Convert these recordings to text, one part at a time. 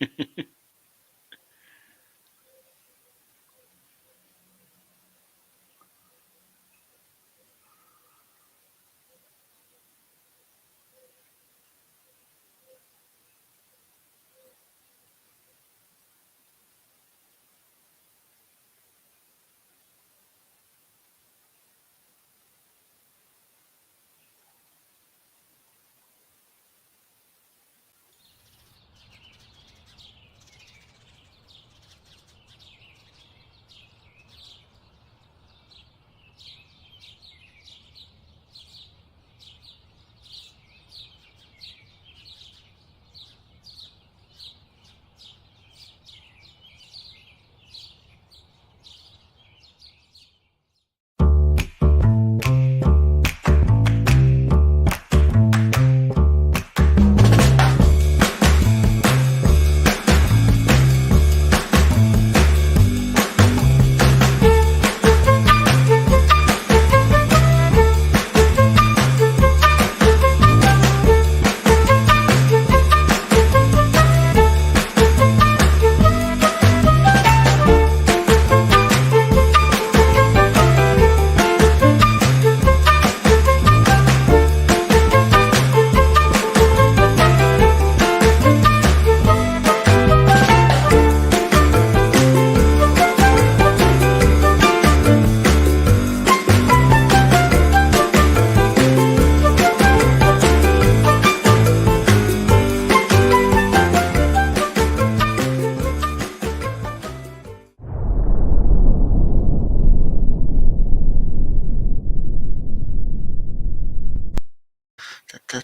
Da,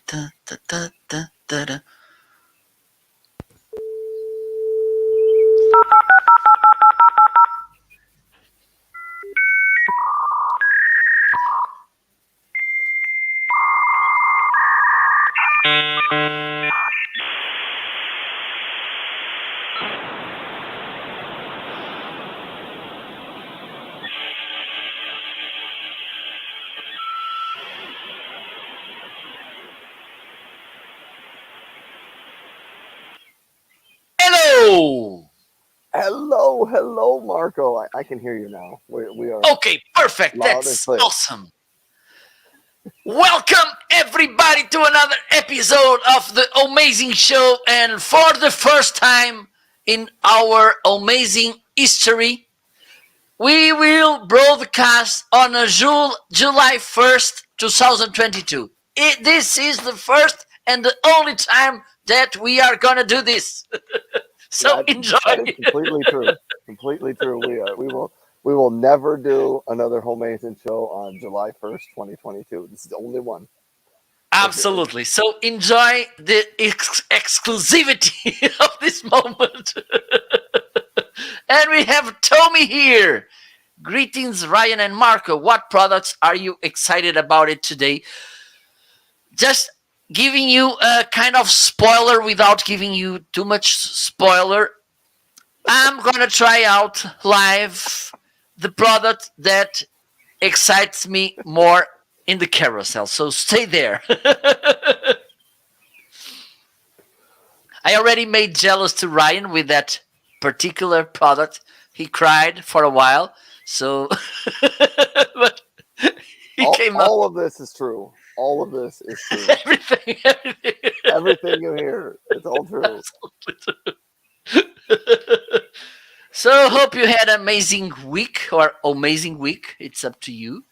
da, da, da, da, da, da. Hello. Hello, Marco. I can hear you now. We are Okay, perfect. loud and That's clear. awesome. Welcome everybody to another episode of the Homeazin Show, and for the first time in our amazing history, we will broadcast on July 1st, 2022. This is the first and the only time that we are gonna do this. So enjoy. That is completely true. Completely true. We will never do another Homeazin Show on July 1st, 2022. This is the only one. Absolutely. So enjoy the exclusivity of this moment. And we have Tommy here. Greetings, Ryan and Marco. What products are you excited about it today? Just giving you a kind of spoiler without giving you too much spoiler. I'm going to try out live the product that excites me more in the carousel. So stay there. I already made jealous to Ryan with that particular product. He cried for a while. So, but he came up. All of this is true. All of this is true. Everything you hear, it's all true. So, hope you had an amazing week or amazing week. It's up to you.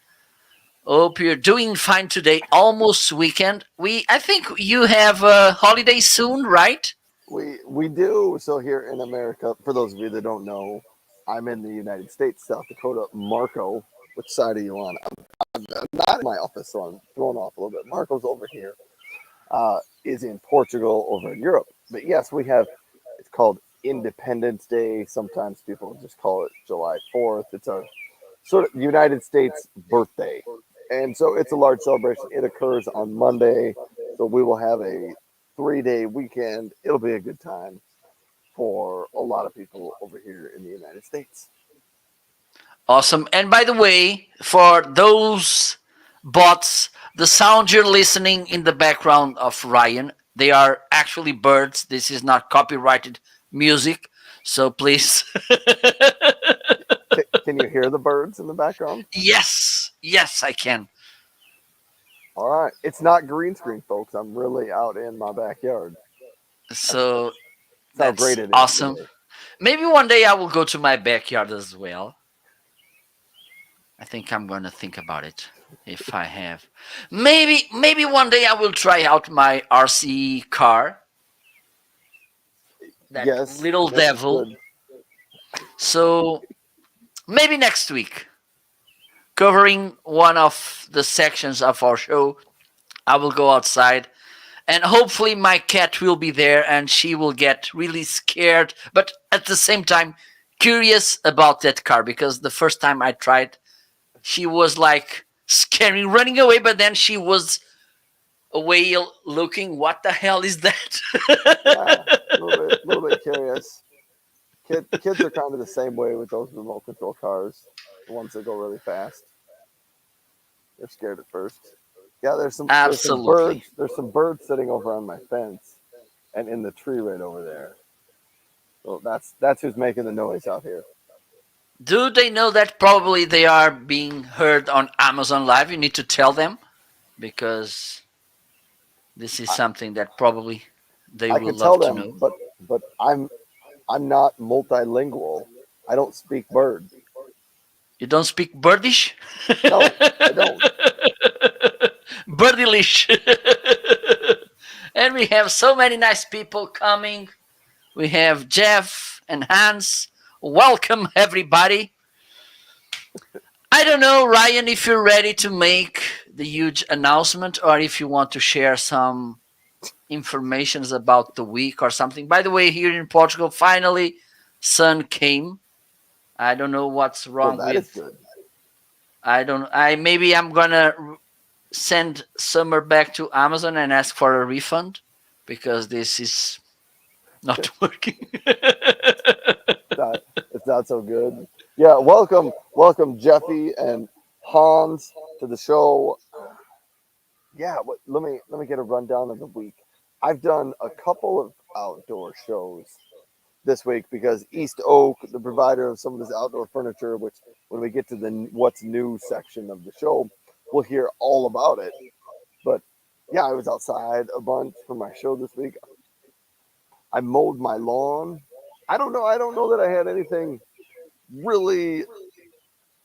Hope you're doing fine today. Almost weekend. I think you have a holiday soon, right? We do. So here in America, for those of you that don't know, I'm in the United States, South Dakota. Marco, which side are you on? I'm not in my office, so I'm thrown off a little bit. Marco's over here, is in Portugal, over in Europe. But yes, we have, it's called Independence Day. Sometimes people just call it July 4th. It's a sort of United States birthday. And so it's a large celebration. It occurs on Monday. So we will have a 3-day weekend. It'll be a good time for a lot of people over here in the United States. Awesome. And by the way, for those bots, the sound you're listening in the background of Ryan, They are actually birds. This is not copyrighted music. So please. Can you hear the birds in the background? Yes. Yes, I can. All right. It's not green screen, folks. I'm really out in my backyard. So That's how that's great it is awesome. today. Maybe one day I will go to my backyard as well. I think I'm going to think about it if I have. Maybe one day I will try out my RC car, that Yes, little yes, you devil. should. So maybe next week, covering one of the sections of our show, I will go outside and hopefully my cat will be there and she will get really scared, but at the same time curious about that car, because the first time I tried, she was like scary, running away, but then she was away looking. What the hell is that? Yeah, little bit curious. Kids are kind of the same way with those remote control cars, the ones that go really fast. They're scared at first. Yeah, there's some Absolutely. birds. There's some birds sitting over on my fence and in the tree right over there. So that's who's making the noise out here. Do they know that probably they are being heard on Amazon Live? You need to tell them, because this is I, something that probably they I will could tell love to them, know. but I'm not multilingual. I don't speak bird. You don't speak birdish? No, I don't. Birdilish. And we have so many nice people coming. We have Jeff and Hans. Welcome, everybody. I don't know, Ryan, if you're ready to make the huge announcement or if you want to share some informations about the week or something. By the way, here in Portugal, finally, sun came. I don't know what's Well, wrong that is with. good. I don't. I maybe I'm gonna send summer back to Amazon and ask for a refund because this is not working. Not it's not so good. Yeah, welcome Jeffy and Hans to the show. Yeah, let me get a rundown of the week. I've done a couple of outdoor shows this week because East Oak, the provider of some of this outdoor furniture, which when we get to the what's new section of the show, we'll hear all about it. But yeah, I was outside a bunch for my show this week. I mowed my lawn. I don't know that I had anything really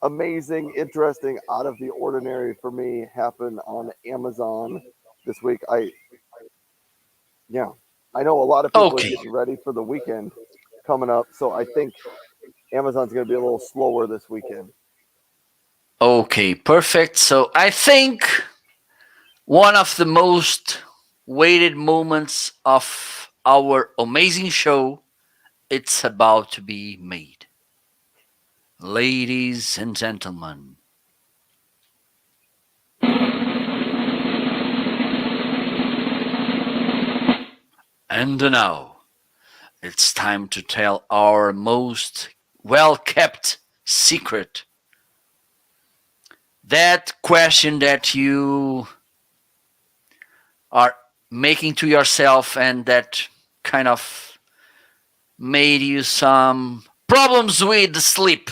amazing, interesting, out of the ordinary for me happen on Amazon this week. Yeah, I know a lot of people are Okay. getting ready for the weekend coming up, so I think Amazon's going to be a little slower this weekend. Okay, perfect. So I think one of the most waited moments of our amazing show, it's about to be made. Ladies and gentlemen, and now it's time to tell our most well kept secret. That question that you are making to yourself and that kind of made you some problems with sleep.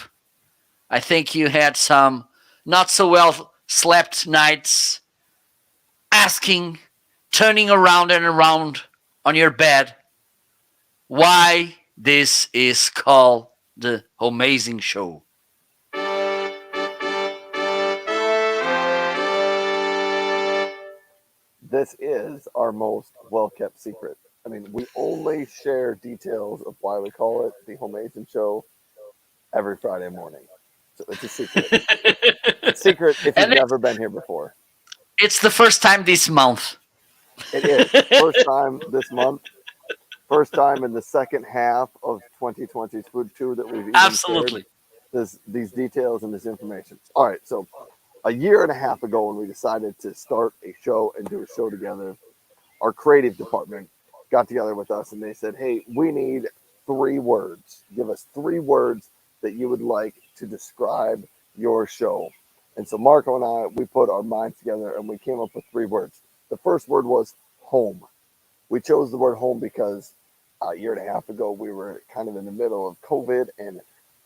I think you had some not so well slept nights, asking, turning around and around on your bed why this is called the Homeazin Show. This is our most well kept secret. I mean, we only share details of why we call it the Homeazin Show every Friday morning. So it's a secret. It's a secret if you've And never been here before. it's the first time this month. It is. First time this month. First time in the second half of 2022 that we've even shared Absolutely. these details and this information. All right, so a year and a half ago when we decided to start a show and do a show together, our creative department got together with us and they said, hey, we need 3 words. Give us 3 words that you would like to describe your show. And so Marco and I, we put our minds together and we came up with 3 words. The first word was home. we chose the word home because a year and a half ago we were kind of in the middle of COVID, and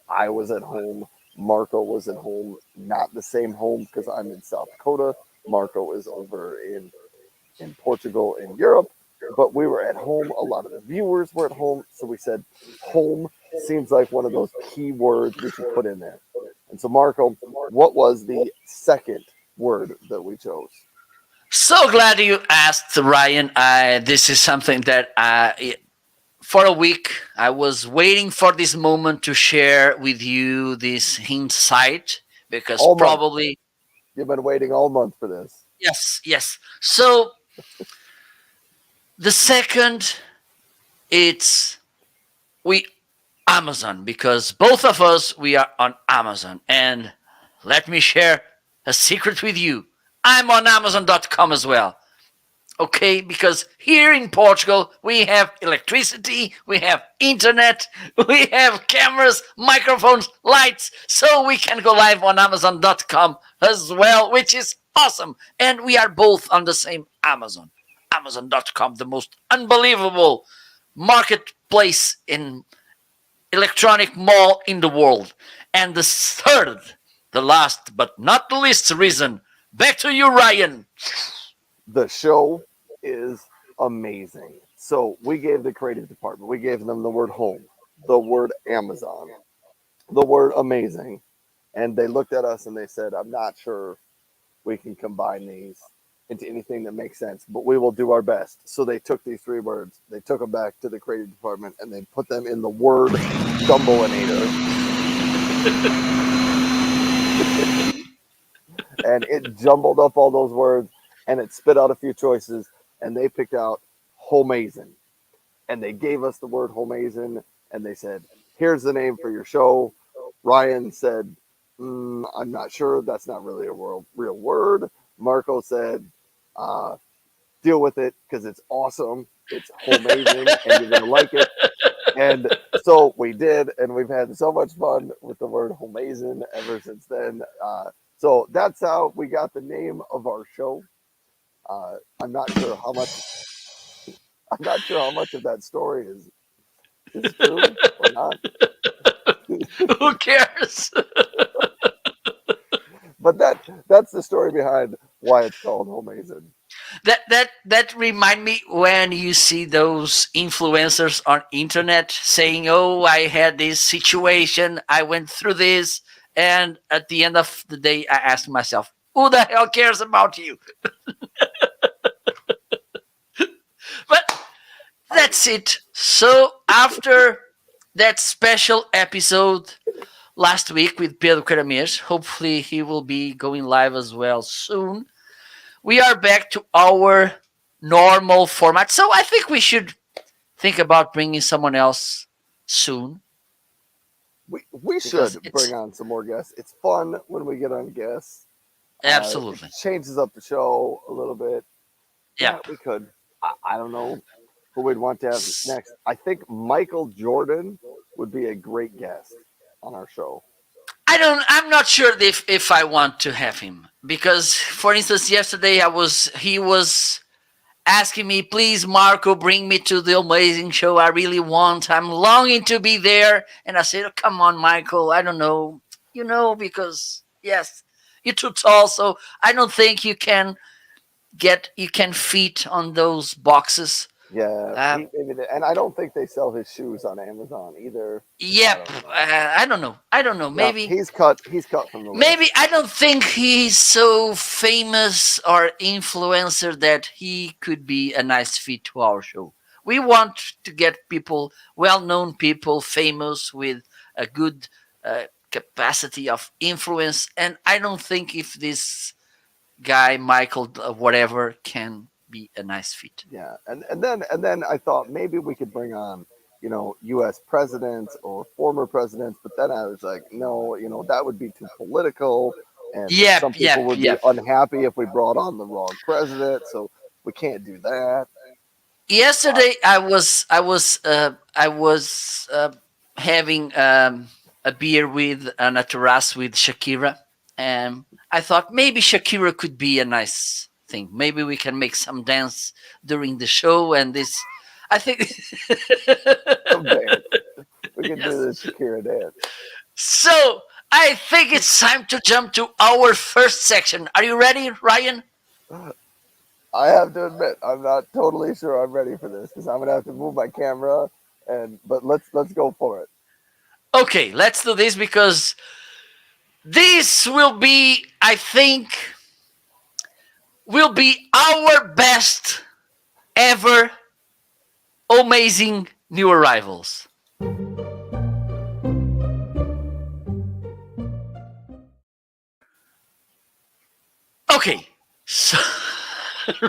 I was at home. Marco was at home, not the same home because I'm in South Dakota. Marco is over in Portugal in Europe, but we were at home. A lot of the viewers were at home, so we said home seems like one of those key words we should put in there. And so, Marco, what was the second word that we chose? So glad you asked, Ryan. This is something that for a week I was waiting for this moment to share with you this insight because All month. probably You've been waiting all month for this. yes, yes. So the second, it's we Amazon because both of us we are on Amazon, and let me share a secret with you. I'm on Amazon.com as well. Okay, because here in Portugal we have electricity, we have internet, we have cameras, microphones, lights, so we can go live on Amazon.com as well, which is awesome. And we are both on the same Amazon. Amazon.com, the most unbelievable marketplace in electronic mall in the world. And the third, the last but not the least reason, back to you, Ryan. The show is amazing. So we gave the creative department, we gave them the word home, the word Amazon, the word amazing. And they looked at us and they said, I'm not sure we can combine these into anything that makes sense, but we will do our best. So they took these three words, they took them back to the creative department, and they put them in the word Jumbleinator. And it jumbled up all those words, and it spit out a few choices, and they picked out Homeazin. And they gave us the word Homeazin, and they said, here's the name for your show. Ryan said, I'm not sure. That's not really a real word. Marco said, deal with it because it's awesome. It's Homeazin, and you're going to like it. And so we did, and we've had so much fun with the word Homeazin ever since then. So that's how we got the name of our show. I'm not sure how much. I'm not sure how much of that story is true or not. Who cares? But that's the story behind why it's called Homeazin. That remind me when you see those influencers on internet saying, "Oh, I had this situation, I went through this," and at the end of the day, I ask myself, "Who the hell cares about you?" But that's it. So after that special episode last week with Pedro Caramês, hopefully he will be going live as well soon. We are back to our normal format. So I think we should think about bringing someone else soon. We should bring on some more guests. It's fun when we get on guests. Absolutely. It changes up the show a little bit. Yeah, we could. I don't know who we'd want to have next. I think Michael Jordan would be a great guest on our show. I'm not sure if I want to have him because, for instance, yesterday he was asking me, please, Marco, bring me to the Homeazin Show. I really want. I'm longing to be there. And I said, oh, come on, Michael. I don't know. Because, yes, you're too tall. So I don't think you can fit on those boxes. Yeah, and I don't think they sell his shoes on Amazon either. Yep, I don't know. Maybe he's cut from the list. Maybe I don't think he's so famous or influencer that he could be a nice fit to our show. We want to get people, well-known people, famous with a good capacity of influence, and I don't think if this guy Michael whatever can be a nice fit. Yeah, and then I thought maybe we could bring on U.S. presidents or former presidents, but then I was like, no, that would be too political, and some people would be unhappy if we brought on the wrong president, so we can't do that. Yesterday, I was having a beer on a terrace with Shakira, and I thought maybe Shakira could be a nice thing. Maybe we can make some dance during the show, and this, I think. Some dance. We can do Yes. the Shakira dance. So I think it's time to jump to our first section. Are you ready, Ryan? I have to admit, I'm not totally sure I'm ready for this because I'm gonna have to move my camera. But let's go for it. Okay, let's do this because this will be, I think, will be our best ever amazing new arrivals. Okay, so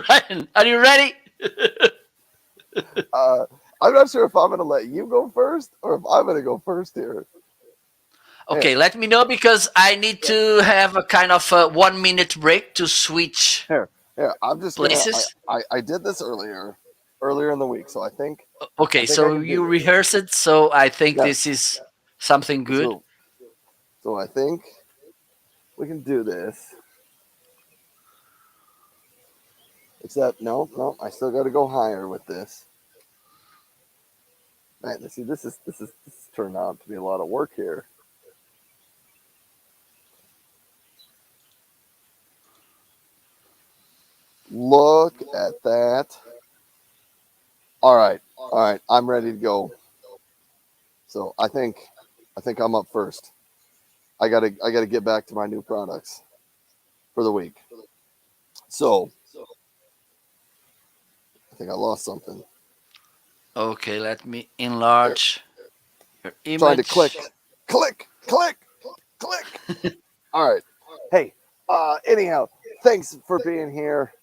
Ryan, are you ready? Uh, I'm not sure if I'm gonna let you go first or if I'm gonna go first here. Okay, Here, let me know because I need to have a kind of a 1 minute break to switch here. I'm just gonna. places. I did this earlier in the week, so I Okay, think I so can do you this. rehearse it, so I think Yes. this is something good. So I think we can do this. Except no, I still got to go higher with this. Man, see, this is turned out to be a lot of work here. Look at that. All right, I'm ready to go. So I think I'm up first. I gotta get back to my new products for the week. So I think I lost something. Okay, let me There, enlarge your trying to click, image. click, click, click. All right. Hey, anyhow, thanks for being here.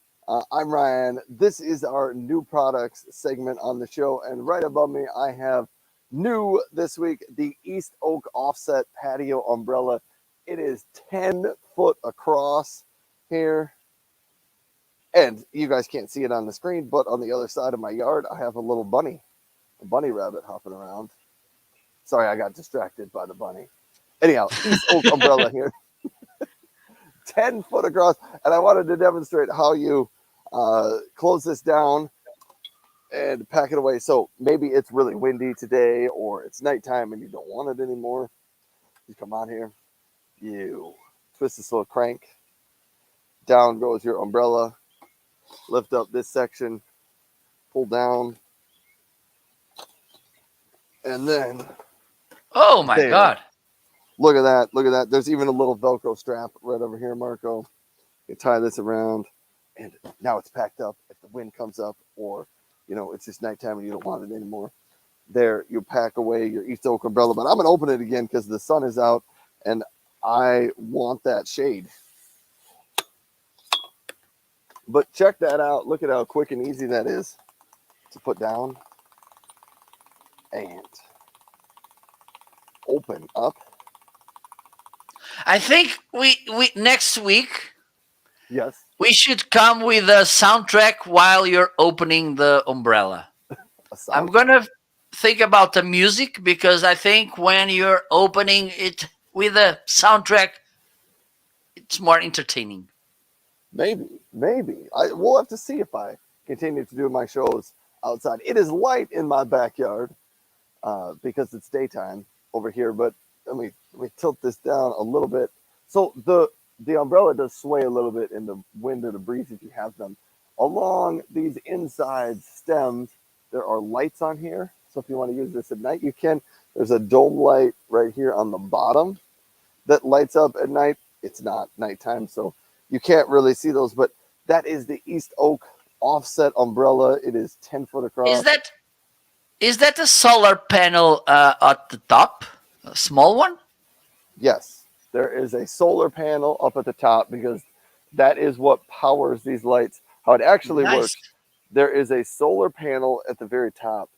I'm Ryan. This is our new products segment on the show. And right above me, I have new this week the East Oak Offset Patio Umbrella. It is 10 foot across here. And you guys can't see it on the screen, but on the other side of my yard, I have a bunny rabbit hopping around. Sorry, I got distracted by the bunny. Anyhow, East Oak Umbrella here. 10 foot across. And I wanted to demonstrate how you close this down and pack it away. So maybe it's really windy today or it's nighttime and you don't want it anymore. You come on here, you twist this little crank, down goes your umbrella, lift up this section, pull down, and then Oh my there. god. Look at that. Look at that. There's even a little Velcro strap right over here, Marco. You tie this around, and now it's packed up. If the wind comes up, or it's just nighttime and you don't want it anymore, there you pack away your East Oak umbrella. But I'm gonna open it again because the sun is out, and I want that shade. But check that out. Look at how quick and easy that is to put down and open up. I think we next week Yes, we should come with a soundtrack while you're opening the umbrella. a I'm soundtrack. gonna think about the music because I think when you're opening it with a soundtrack, it's more entertaining. Maybe. We'll have to see if I continue to do my shows outside. It is light in my backyard because it's daytime over here. But let me tilt this down a little bit. So the umbrella does sway a little bit in the wind or the breeze if you have them. Along these inside stems, there are lights on here. So if you want to use this at night, you can. There's a dome light right here on the bottom that lights up at night. It's not nighttime, so you can't really see those. But that is the East Oak offset umbrella. It is 10 foot Is across. that is that a solar panel at the top, a small one? Yes, there is a solar panel up at the top because that is what powers these lights. How it actually Nice. works, there is a solar panel at the very top.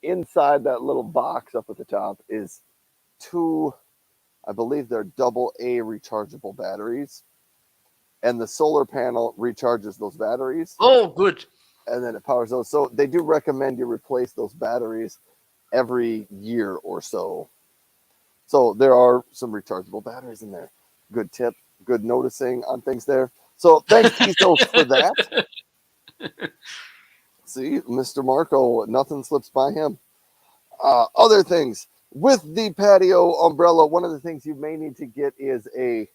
Inside that little box up at the top is two, I believe they're double A rechargeable batteries. And the solar panel recharges those batteries Oh, good. and then it powers those. So they do recommend you replace those batteries every year or so. So there are some rechargeable batteries in there. Good tip, good noticing on things there. So thanks to East for that. See, Mr. Marco, nothing slips by him. Other things with the patio umbrella, one of the things you may need to get is a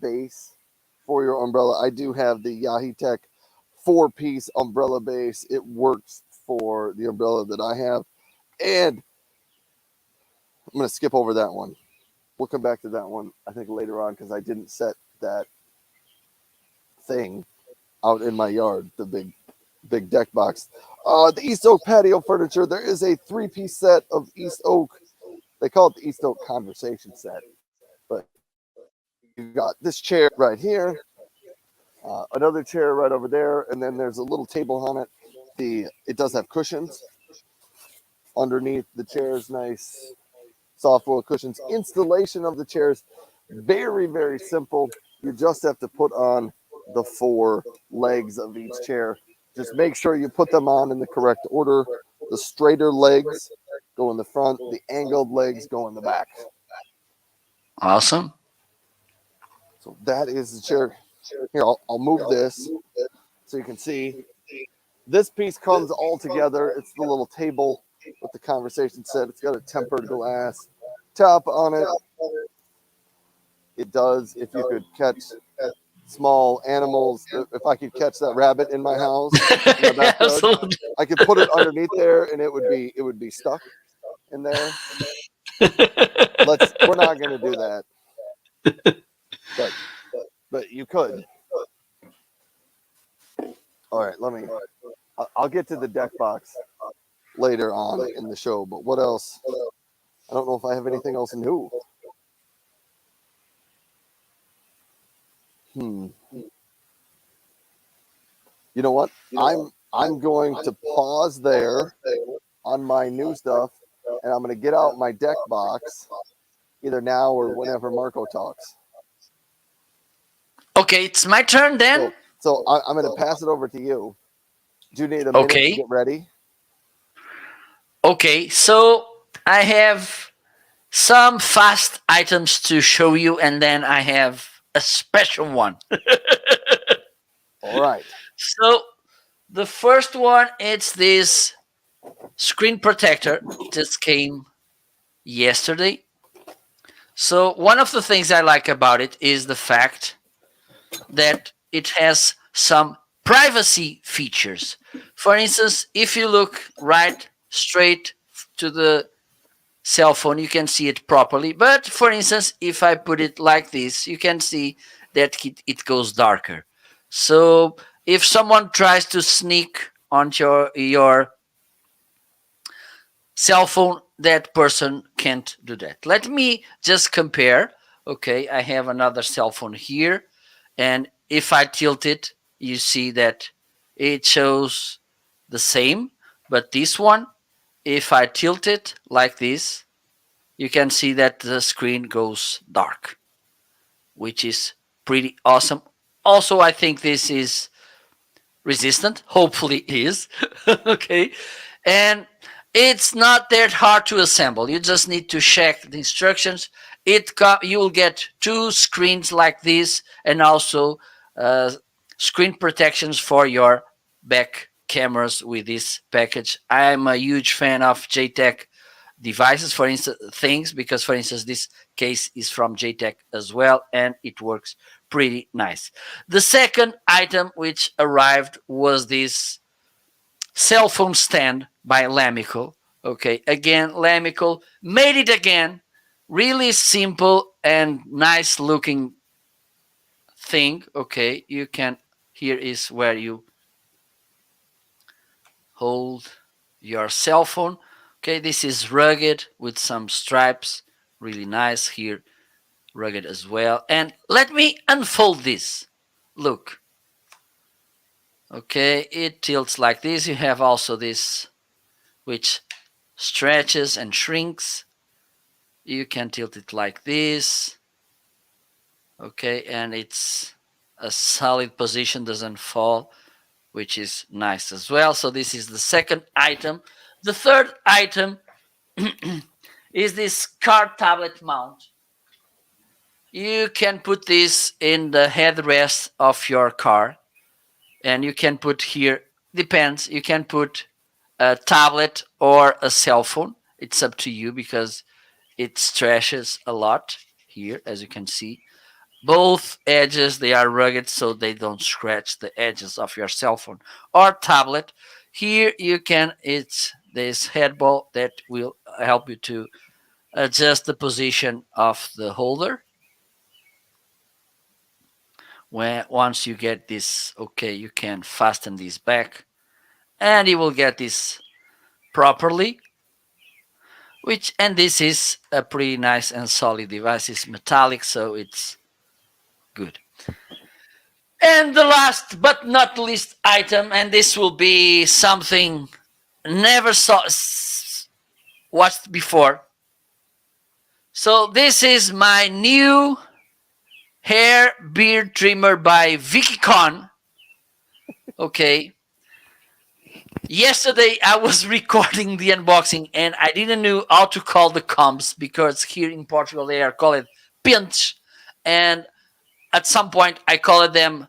base for your umbrella. I do have the Yahi Tech 4-piece umbrella base. It works for the umbrella that I have. And I'm going to skip over that one. We'll come back to that one, I think, later on because I didn't set that thing out in my yard, the big deck box. The East Oak patio furniture, there is a 3-piece set of East Oak. They call it the East Oak conversation set. But you've got this chair right here, another chair right over there, and then there's a little table on it. It does have cushions underneath the chairs, nice soft little cushions. Installation of the chairs, very, very simple. You just have to put on the 4 legs of each chair. Just make sure you put them on in the correct order. The straighter legs go in the front, the angled legs go in the back. Awesome. So that is the chair. Here, I'll move this so you can see. This piece comes all together. It's the little table with the conversation set. It's got a tempered glass top on it. It does, if you could catch small animals, if I could catch that rabbit in my house, in my backyard, Absolutely. I could put it underneath there and it would be stuck in there. We're not going to do that. But you could. All right, I'll get to the deck box later on in the show, but what else? I don't know if I have anything else new. You know what? I'm going to pause there on my new stuff, and I'm going to get out my deck box either now or whenever Marco talks. Okay, it's my turn then. So I'm going to pass it over to you. Do you need a minute to get ready? Okay, so I have some fast items to show you, and then I have a special one. All right. So the first one, it's this screen protector. Just came yesterday. So one of the things I like about it is the fact that it has some privacy features. For instance, if you look right straight to the cell phone, you can see it properly. But for instance, if I put it like this, you can see that it goes darker. So if someone tries to sneak onto your cell phone, that person can't do that. Let me just compare. Okay, I have another cell phone here, and if I tilt it, you see that it shows the same. But this one, if I tilt it like this, you can see that the screen goes dark, which is pretty awesome. Also, I think this is resistant. Hopefully it is. Okay. And it's not that hard to assemble. You just need to check the instructions. You will get 2 screens like this, and also screen protections for your back cameras with this package. I'm a huge fan of JTech devices, for instance, because for instance, this case is from JTech as well, and it works pretty nice. The second item which arrived was this cell phone stand by Lamico. Okay, again, Lamico made it again. Really simple and nice looking thing. Okay, here is where you hold your cell phone. Okay, this is rugged with some stripes. Really nice here. Rugged as well. And let me unfold this. Look. Okay, it tilts like this. You have also this which stretches and shrinks. You can tilt it like this. Okay, and it's a solid position, doesn't fall, which is nice as well. So this is the second item. The third item is this card tablet mount. You can put this in the headrest of your car, and you can put here, depends, you can put a tablet or a cell phone. It's up to you because it stretches a lot here, as you can see. Both edges, they are rugged so they don't scratch the edges of your cell phone or tablet. Here you can, it's this head ball that will help you to adjust the position of the holder. When once you get this okay, you can fasten this back and you will get this properly. Which, and this is a pretty nice and solid device. It's metallic, so it's good. And the last but not least item, and this will be something never saw watched before. So this is my new hair beard trimmer by Vicky Con. Okay. Yesterday I was recording the unboxing and I didn't know how to call the combs because here in Portugal they are called pinch, and at some point I called them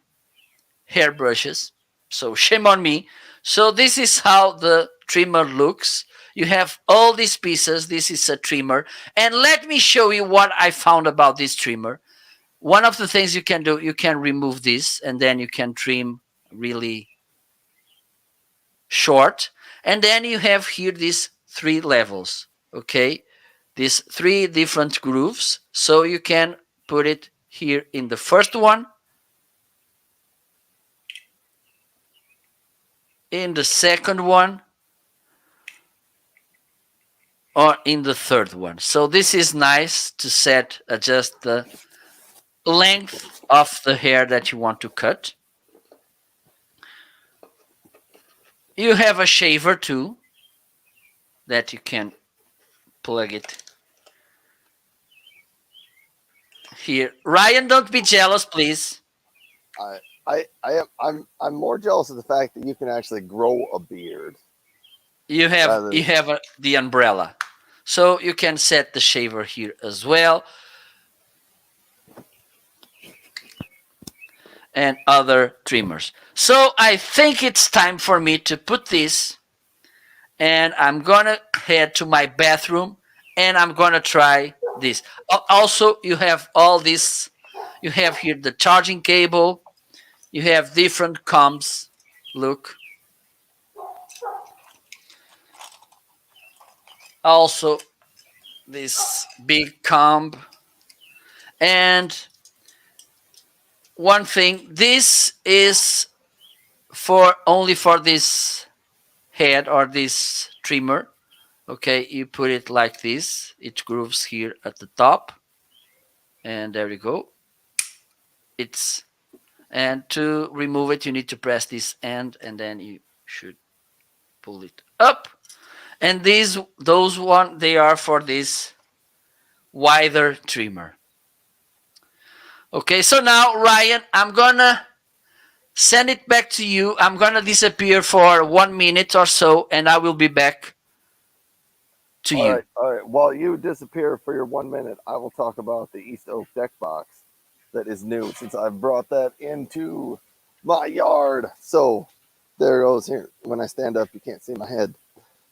hairbrushes. So shame on me. So this is how the trimmer looks. You have all these pieces. This is a trimmer. And let me show you what I found about this trimmer. One of the things you can do, you can remove this and then you can trim really short. And then you have here these three levels. Okay. These three different grooves. So you can put it here in the first one, in the second one, or in the third one. So this is nice to adjust the length of the hair that you want to cut. You have a shaver too that you can plug it here. Ryan, don't be jealous, please. I'm more jealous of the fact that you can actually grow a beard. You have the umbrella, so you can set the shaver here as well, and other trimmers. So I think it's time for me to put this, and I'm gonna head to my bathroom and I'm gonna try this. Also, you have all this. You have here the charging cable. You have different combs. Look. Also, this big comb. And one thing, this is for only for this head or this trimmer. Okay, you put it like this. It grooves here at the top. And there you go. It's, and to remove it you need to press this end and then you should pull it up. And those one, they are for this wider trimmer. Okay, so now Ryan, I'm gonna send it back to you. I'm gonna disappear for 1 minute or so and I will be back to All you. right, all right. While you disappear for your 1 minute, I will talk about the East Oak deck box that is new since I've brought that into my yard. So there it goes here. When I stand up, you can't see my head.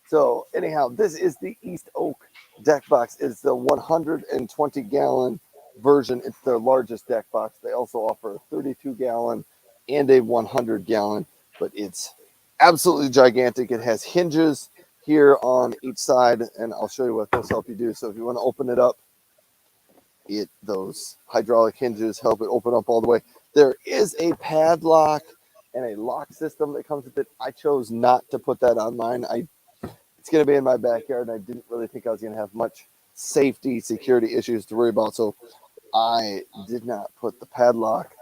So anyhow, this is the East Oak deck box. It's the 120-gallon version. It's their largest deck box. They also offer a 32-gallon and a 100-gallon, but it's absolutely gigantic. It has hinges here on each side, and I'll show you what those help you do. So if you want to open it up, those hydraulic hinges help it open up all the way. There is a padlock and a lock system that comes with it. I chose not to put that on mine. It's going to be in my backyard, and I didn't really think I was going to have much safety, security issues to worry about, so I did not put the padlock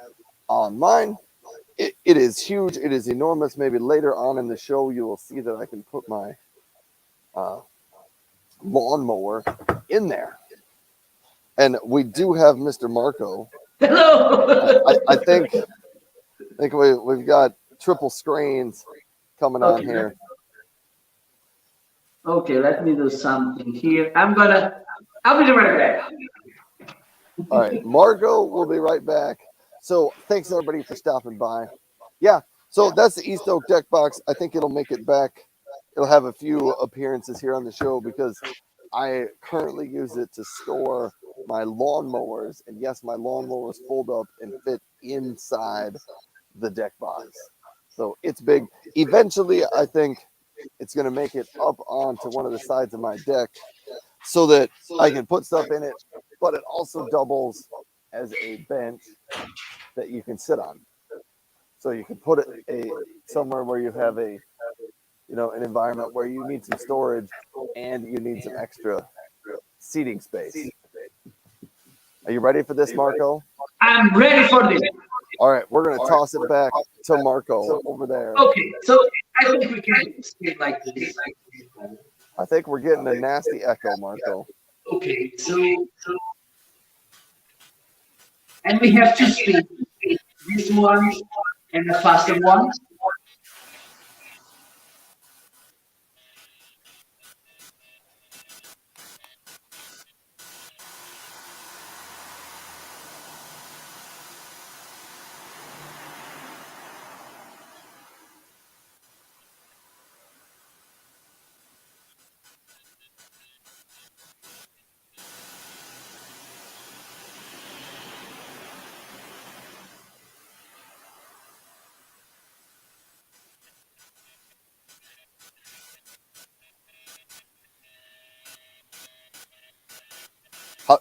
on mine. It is huge. It is enormous. Maybe later on in the show you will see that I can put my lawnmower in there. And we do have Mr. Marco. Hello. I think we've got triple screens coming on here. Okay, let me do something here. I'll be right back. All right, Margot will be right back. So thanks everybody for stopping by. Yeah, so that's the East Oak deck box. I think it'll make it back. It'll have a few appearances here on the show because I currently use it to store my lawnmowers. And yes, my lawnmowers fold up and fit inside the deck box. So it's big. Eventually, I think it's going to make it up onto one of the sides of my deck so that I can put stuff in it, but it also doubles as a bench that you can sit on. So you can put it somewhere where you have an environment where you need some storage and you need some extra seating space. Are you ready for this, Marco? I'm ready for this. All right, we're going to toss it back to Marco over there. Okay, so I think we can speak like this. I think we're getting a nasty echo, Marco. Okay, so and we have two speeds. This one and a faster one.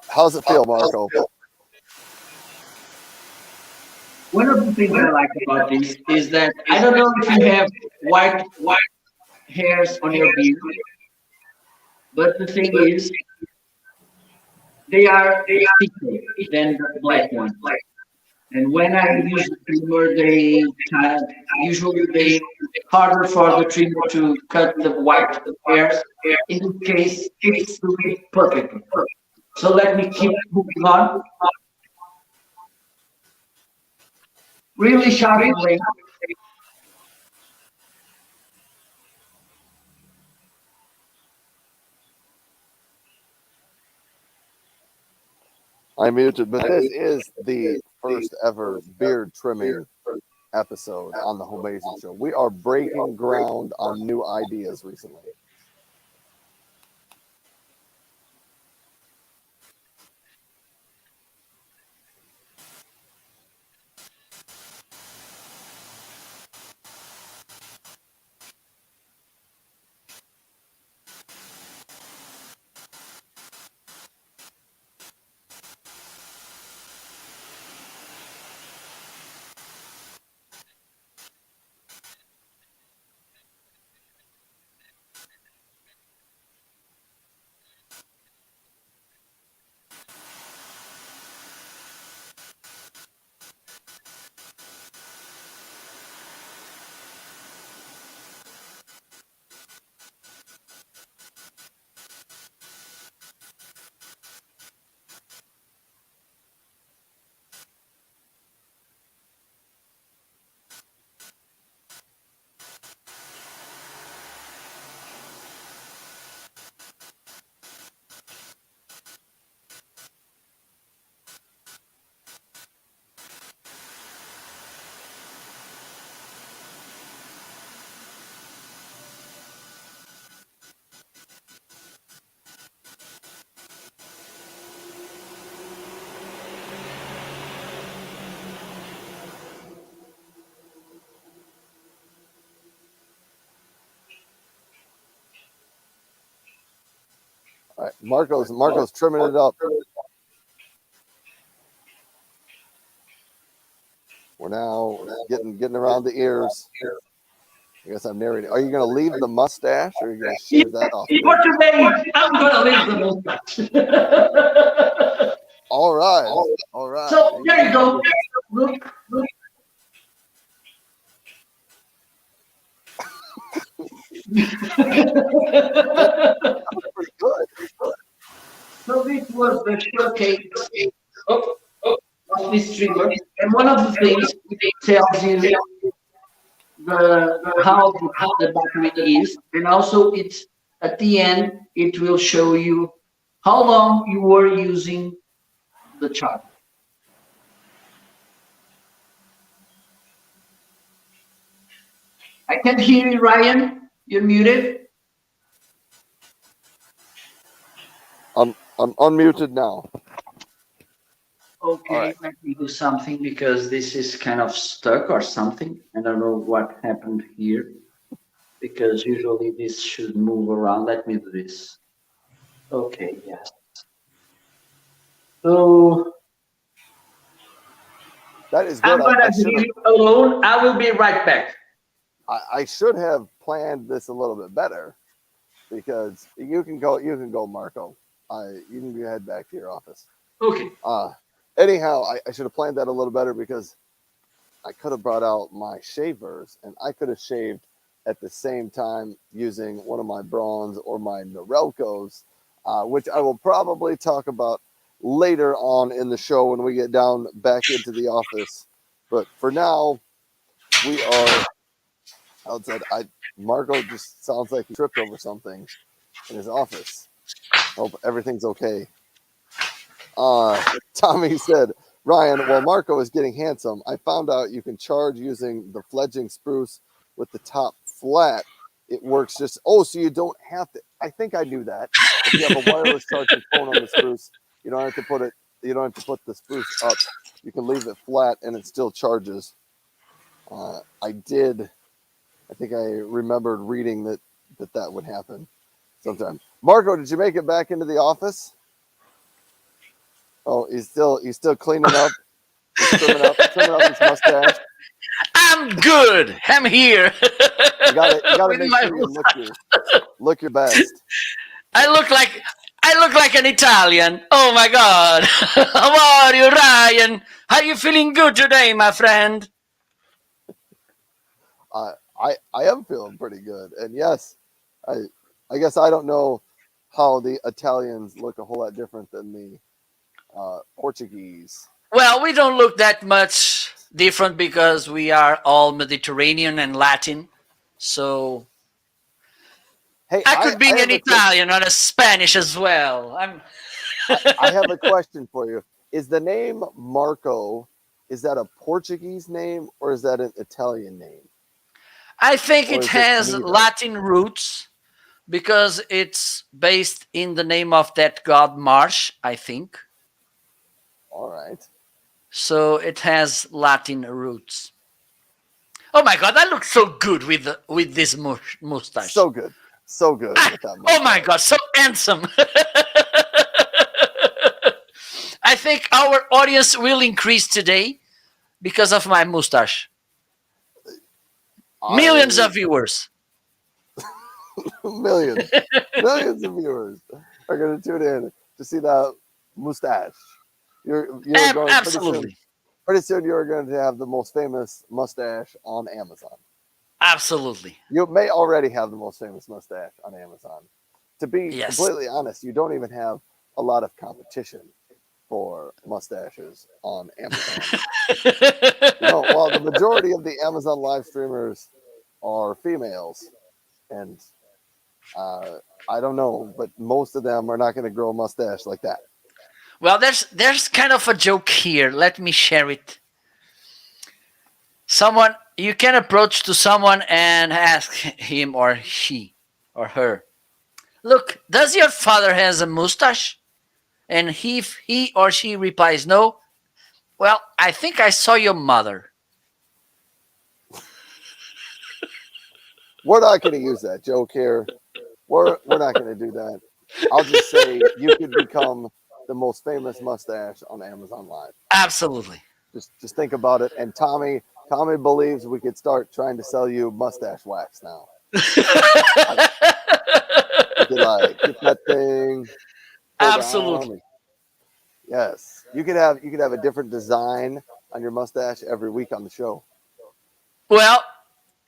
How's it feel, Marco? One of the things I like about this is that I don't know if you have white hairs on your beard, but the thing is they are thicker than the black ones. And when I use the trimmer, they kind of usually they harder for the trimmer to cut the white hairs. In this case, it's doing perfectly. So let me keep moving on. Really sharply. I'm muted, but this is the first ever beard trimming episode on the Homeazin Show. We are breaking ground on new ideas recently. All right, Marco's trimming it up. We're now getting around the ears. I guess I'm narrating. Are you going to leave the mustache, or are you going to shave that off? For today, I'm gonna leave the mustache. All right, all right. So there you go. Look. Pretty good. So this was the showcase of, of this trimmer, and one of the things it tells you the battery is, and also it's at the end it will show you how long you were using the chart. I can't hear you, Ryan. You're muted. I'm unmuted now. All Okay, right. let me do something because this is kind of stuck or something. I don't know what happened here because usually this should move around. Let me do this. Okay, yes. So That is good. I'm gonna leave you alone. I will be right back. I should have planned this a little bit better because you can go, Marco. You can head back to your office. Okay. Uh anyhow, I should have planned that a little better because I could have brought out my shavers and I could have shaved at the same time using one of my bronze or my Norelcos, which I will probably talk about later on in the show when we get down back into the office. But for now, we are outside. Marco just sounds like he tripped over something in his office. Hope everything's okay. Tommy said, Ryan, while Marco is getting handsome, I found out you can charge using the fledgling spruce with the top flat. It works just, so you don't have to. I think I knew that. If you have a wireless charging phone on the spruce, you don't have to put the spruce up. You can leave it flat and it still charges. I think I remembered reading that would happen sometime. Marco, did you make it back into the office? Oh, he's still cleaning up. He's trimming up his mustache. I'm good. I'm here. You gotta With make my sure you mustache. look your best. I look like I look like an Italian. Oh my God! How are you, Ryan? Are you feeling good today, my friend? I am feeling pretty good, and yes, I I guess I don't know how the Italians look a whole lot different than the Portuguese. Well, we don't look that much different because we are all Mediterranean and Latin. So Hey, I I, could I be an have a quick Italian or a Spanish as well. I'm. I have a question for you. Is the name Marco, is that a Portuguese name or is that an Italian name? I think Or it is it has neither? Latin roots because it's based in the name of that god Marsh, I think. All right. So it has Latin roots. Oh my God, I look so good with this mustache. So good. So good Ah, with that oh my God, mustache. so handsome. I think our audience will increase today because of my mustache. Millions I of viewers. millions, millions of viewers are going to tune in to see that mustache. You're going pretty soon. Absolutely. Pretty soon, you're going to have the most famous mustache on Amazon. Absolutely. You may already have the most famous mustache on Amazon. To be Yes. completely honest, you don't even have a lot of competition for mustaches on Amazon. While the majority of the Amazon live streamers are females, and uh, I don't know, but most of them are not going to grow a mustache like that. Well, there's kind of a joke here. Let me share it. Someone you can approach to someone and ask him or she or her. Look, does your father has a mustache? And if he or she replies no, well, I think I saw your mother. We're not going to use that joke here. We're not going to do that. I'll just say you could become the most famous mustache on Amazon Live. Absolutely. Just think about it. And Tommy believes we could start trying to sell you mustache wax now. You could like get that thing, pull down. Absolutely. Yes, you could have a different design on your mustache every week on the show. Well,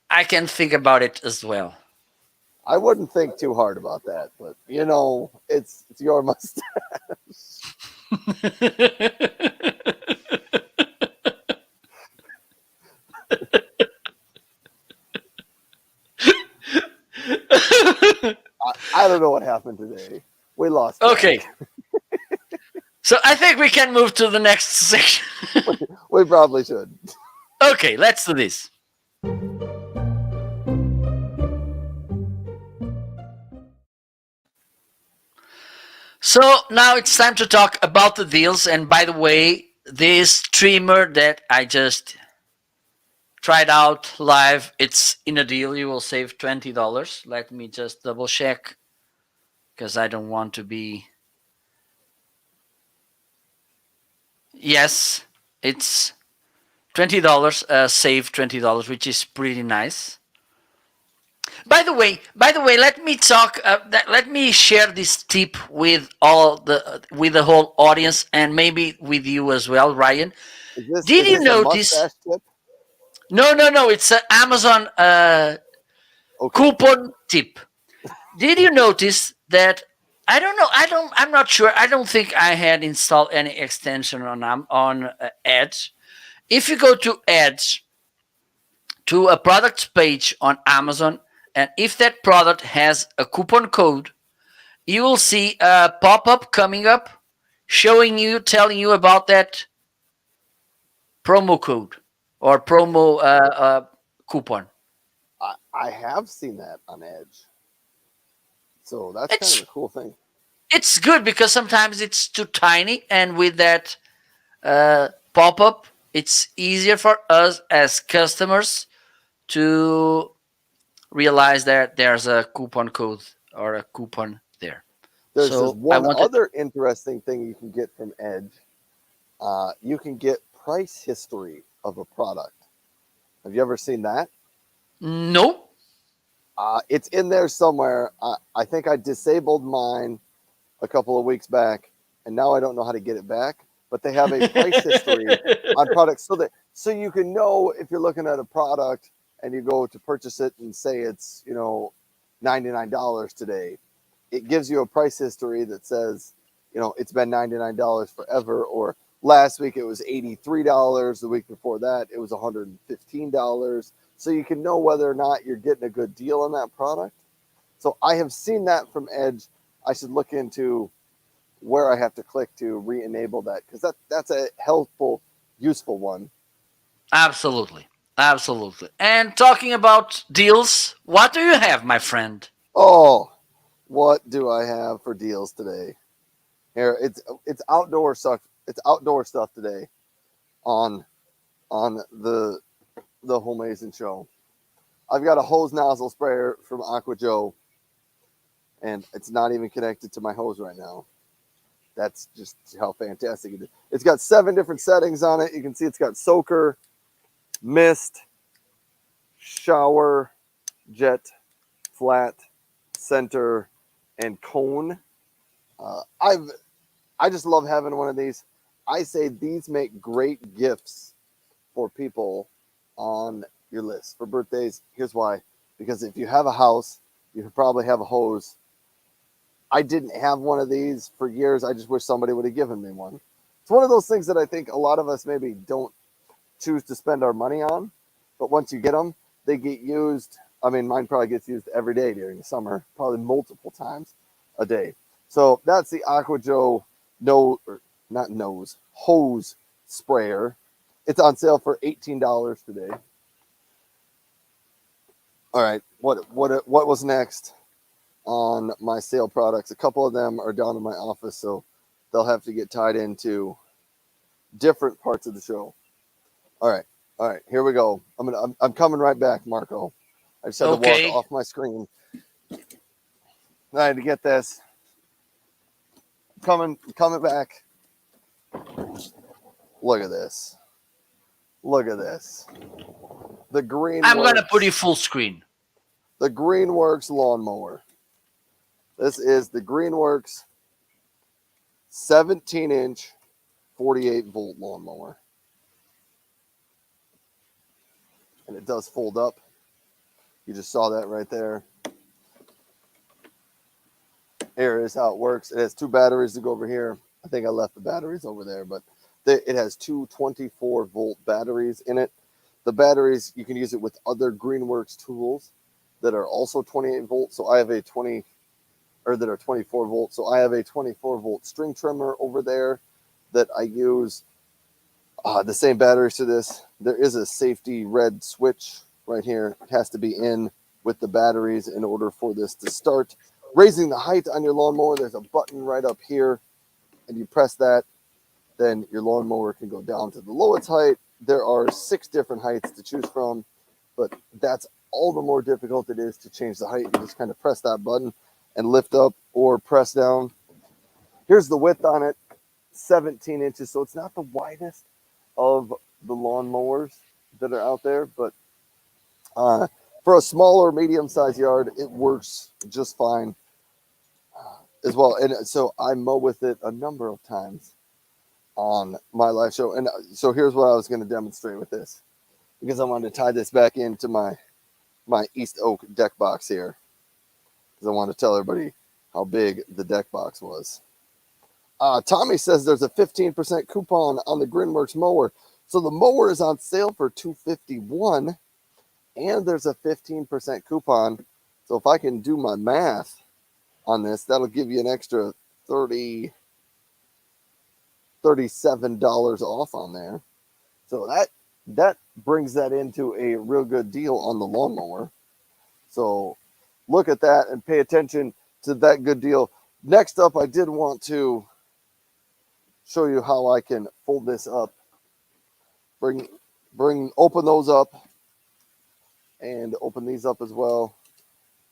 I can think about it as well. I wouldn't think too hard about that, but it's your mustache. I don't know what happened today. We lost track. Okay. So I think we can move to the next section. We probably should. Okay, let's do this. So now it's time to talk about the deals. And by the way, this trimmer that I just tried out live, it's in a deal. You will save $20. Let me just double check because I don't want to be. Yes, it's $20. Save $20, which is pretty nice. By the way, let me talk. Let me share this tip with the whole audience and maybe with you as well, Ryan. Did Is you this a notice? mustache tip? No, no, no. It's an Amazon Okay. coupon tip. Did you notice that? I don't know. I'm not sure. I don't think I had installed any extension on Edge. If you go to Edge to a product page on Amazon, and if that product has a coupon code, you will see a pop-up coming up showing you, telling you about that promo code or promo coupon. I have seen that on Edge. So that's kind of It's a cool thing. it's good because sometimes it's too tiny, and with that pop-up, it's easier for us as customers to realize that there's a coupon code or a coupon there. There's this So I one wanted. other interesting thing you can get from Edge. You can get price history of a product. Have you ever seen that? No. It's in there somewhere. I think I disabled mine a couple of weeks back, and now I don't know how to get it back. But they have a price history on products, so you can know if you're looking at a product and you go to purchase it and say it's $99 today. It gives you a price history that says it's been $99 forever, or last week it was $83. The week before that it was $115. So you can know whether or not you're getting a good deal on that product. So I have seen that from Edge. I should look into where I have to click to re-enable that, because that's a helpful, useful one. Absolutely. Absolutely. And talking about deals, what do you have, my friend? Oh, what do I have for deals today? Here, it's outdoor stuff. It's outdoor stuff today on the Homeazin Show. I've got a hose nozzle sprayer from Aqua Joe, and it's not even connected to my hose right now. That's just how fantastic it is. It's got 7 different settings on it. You can see it's got soaker, mist, shower, jet, flat, center, and cone. I just love having one of these. I say these make great gifts for people on your list for birthdays. Here's why: because if you have a house, you probably have a hose. I didn't have one of these for years. I just wish somebody would have given me one. It's one of those things that I think a lot of us maybe don't choose to spend our money on, but once you get them, they get used. I mean, mine probably gets used every day during the summer, probably multiple times a day. So that's the Aqua Joe hose sprayer. It's on sale for $18 today. All right, what was next on my sale products? A couple of them are down in my office, so they'll have to get tied into different parts of the show. All right, here we go. I'm coming right back, Marco. I just had to walk Okay. off my screen. I had to get this. Coming back. Look at this. Look at this. The I'm going to put it Greenworks. full screen. The Greenworks lawnmower. This is the Greenworks 17-inch 48-volt lawnmower. And it does fold up. You just saw that right there. Here is how it works. It has 2 batteries to go over here. I think I left the batteries over there, but it has 2 24-volt batteries in it. The batteries, you can use it with other Greenworks tools that are also 28 volts. So I have that are 24 volts. So I have a 24-volt string trimmer over there that I use the same batteries to this. There is a safety red switch right here. It has to be in with the batteries in order for this to start. Raising the height on your lawnmower, there's a button right up here, and you press that, then your lawnmower can go down to the lowest height. There are 6 different heights to choose from, but that's all the more difficult it is to change the height. You just kind of press that button and lift up or press down. Here's the width on it, 17 inches, so it's not the widest of the lawnmowers that are out there, but for a smaller, medium-sized yard, it works just fine as well. And so I mow with it a number of times on my live show. And so here's what I was going to demonstrate with this, because I wanted to tie this back into my East Oak deck box here, because I want to tell everybody how big the deck box was. Tommy says there's a 15% coupon on the Grinworks mower. So the mower is on sale for $251, and there's a 15% coupon. So if I can do my math on this, that'll give you an extra $37 off on there. So that brings that into a real good deal on the lawnmower. So look at that and pay attention to that good deal. Next up, I did want to show you how I can fold this up. Open those up and open these up as well.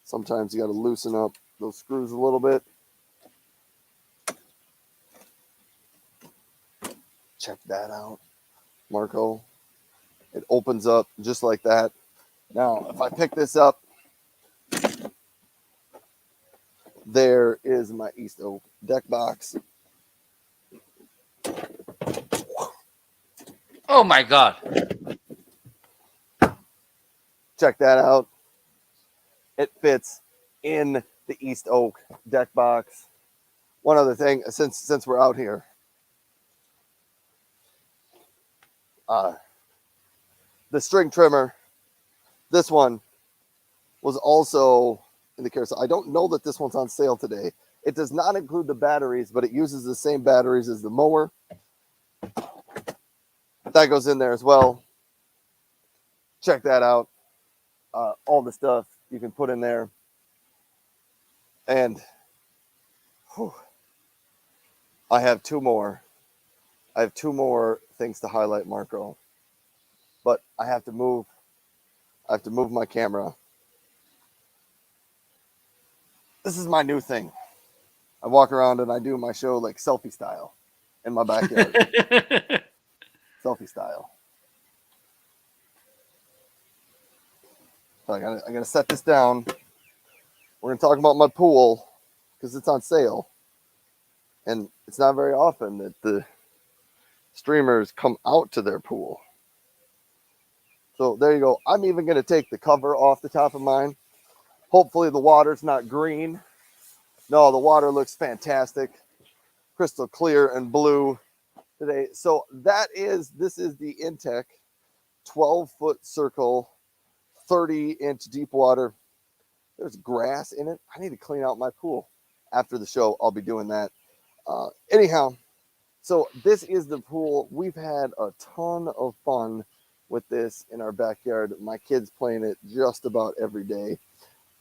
Sometimes you got to loosen up those screws a little bit. Check that out, Marco. It opens up just like that. Now, if I pick this up, there is my East Oak deck box. Oh my God. Check that out. It fits in the East Oak deck box. One other thing, since we're out here, the string trimmer, this one was also in the carousel. I don't know that this one's on sale today. It does not include the batteries, but it uses the same batteries as the mower. That goes in there as well. Check that out. All the stuff you can put in there. And I have two more things to highlight, Marco. But I have to move my camera. This is my new thing. I walk around and I do my show like selfie style in my backyard. Selfie style. So I gotta set this down. We're gonna talk about my pool because it's on sale. And it's not very often that the streamers come out to their pool. So there you go. I'm even gonna take the cover off the top of mine. Hopefully the water's not green. No, the water looks fantastic. Crystal clear and blue today. So this is the Intech 12-foot circle, 30-inch deep water. There's grass in it. I need to clean out my pool. After the show, I'll be doing that. Anyhow, so this is the pool. We've had a ton of fun with this in our backyard. My kids playing it just about every day.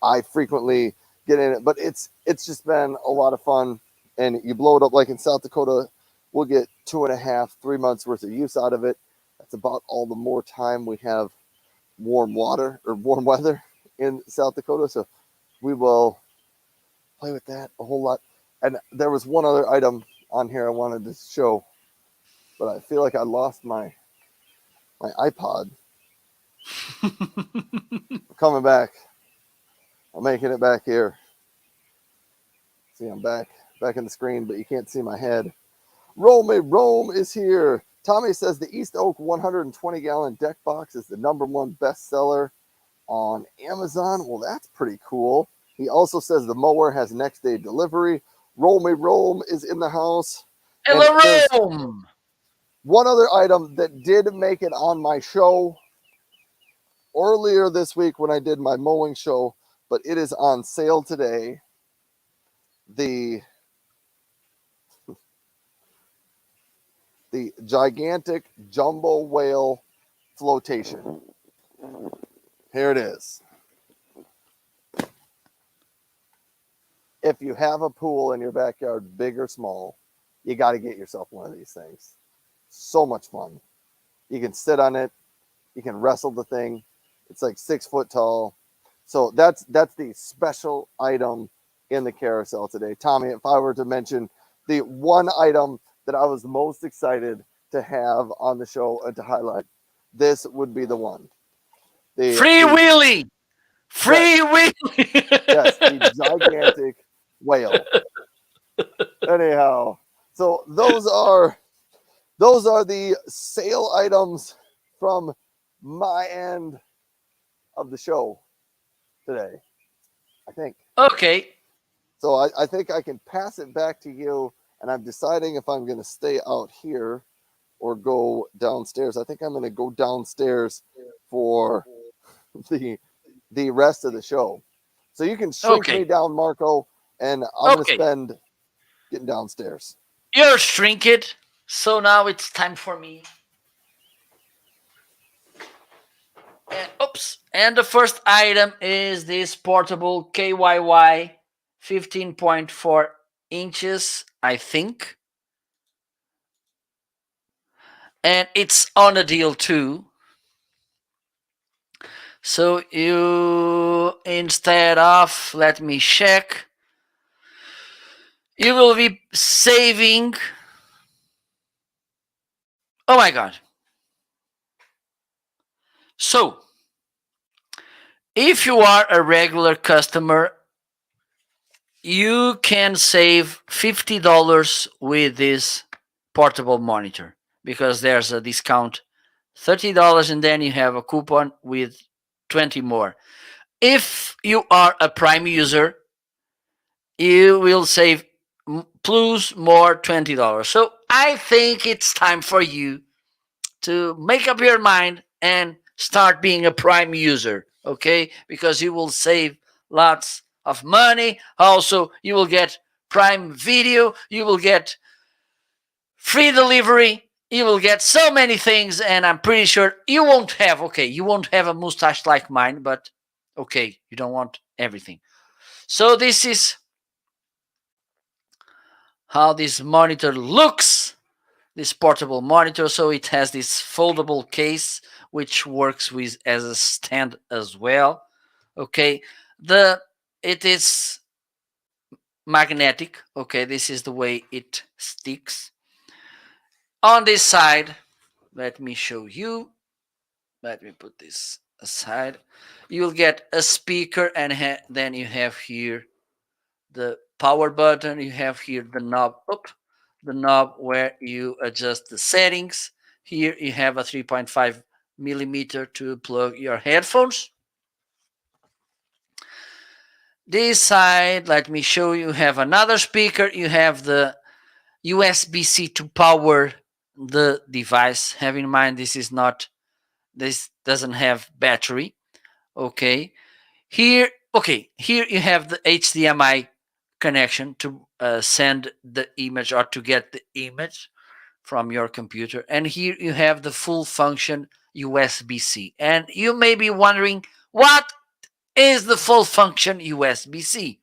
I frequently get in it, but it's just been a lot of fun. And you blow it up like in South Dakota, we'll get 2.5, 3 months worth of use out of it. That's about all the more time we have warm water or warm weather in South Dakota. So we will play with that a whole lot. And there was one other item on here I wanted to show, but I feel like I lost my iPod. Coming back. I'm making it back here. See, I'm back in the screen, but you can't see my head. Rome is here. Tommy says the East Oak 120-gallon deck box is the #1 bestseller on Amazon. Well, that's pretty cool. He also says the mower has next day delivery. Rome is in the house. Hello, Rome. One other item that did make it on my show earlier this week when I did my mowing show, but it is on sale today. The the gigantic jumbo whale flotation. Here it is. If you have a pool in your backyard, big or small, you got to get yourself one of these things. So much fun. You can sit on it. You can wrestle the thing. It's like 6 foot tall. So that's the special item in the carousel today. Tommy, if I were to mention the one item that I was most excited to have on the show and to highlight, this would be the one. Free Willy! Free Yes. Willy! Yes, the gigantic whale. Anyhow, so those are the sale items from my end of the show today, I think. Okay. So I think I can pass it back to you, and I'm deciding if I'm going to stay out here or go downstairs. I think I'm going to go downstairs for the rest of the show. So you can shrink Okay. me down, Marco, and I'm going to Okay. spend getting downstairs. You're shrink it. So now it's time for me. And, oops. And the first item is this portable KYY 15.4 inches, I think. And it's on a deal too. So you, instead of, let me check, you will be saving. Oh my God. So, if you are a regular customer, you can save $50 with this portable monitor because there's a discount $30 and then you have a coupon with 20 more. If you are a Prime user, you will save plus more $20. So I think it's time for you to make up your mind and start being a Prime user, okay? Because you will save lots of money. Also, you will get Prime Video, you will get free delivery, you will get so many things, and I'm pretty sure you won't have, okay, you won't have a mustache like mine, but okay, you don't want everything. So this is how this monitor looks, this portable monitor. So it has this foldable case which works with as a stand as well. Okay, it is magnetic. Okay, this is the way it sticks. On this side, let me show you. Let me put this aside. You'll get a speaker, and then you have here the power button. You have here the knob. The knob where you adjust the settings. Here you have a 3.5 millimeter to plug your headphones. This side, let me show you, have another speaker. You have the USB-C to power the device. Have in mind this doesn't have battery. Okay. Here you have the HDMI connection to send the image or to get the image from your computer. And here you have the full function USB-C. And you may be wondering, what is the full function USB-C?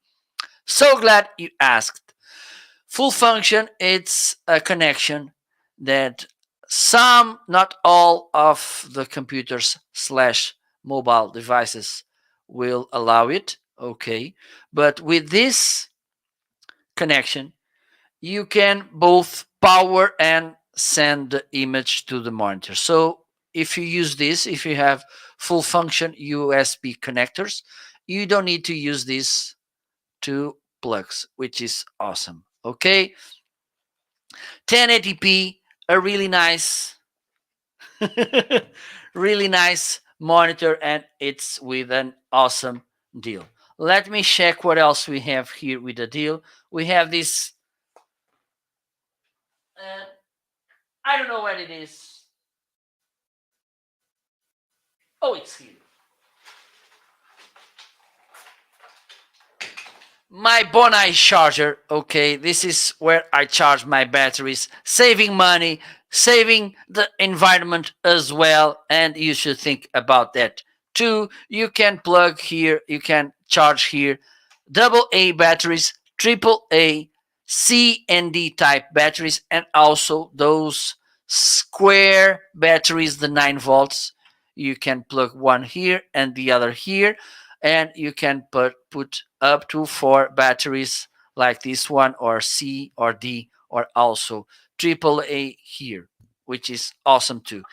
So glad you asked. Full function, it's a connection that some, not all of the computers slash mobile devices will allow it. Okay. But with this connection, you can both power and send the image to the monitor. So if you use this, if you have full function USB connectors, you don't need to use these two plugs, which is awesome. Okay. 1080p, a really nice, really nice monitor, and it's with an awesome deal. Let me check what else we have here with the deal. We have this, I don't know what it is. Oh, it's here. my Bonai charger. Okay, this is where I charge my batteries, saving money, saving the environment as well, and you should think about that too. You can plug here, you can charge here double A batteries, triple A, C and D type batteries, and also those square batteries, the 9 volts. You can plug one here and the other here, and you can put up to 4 batteries like this one, or C or D, or also triple A here, which is awesome too.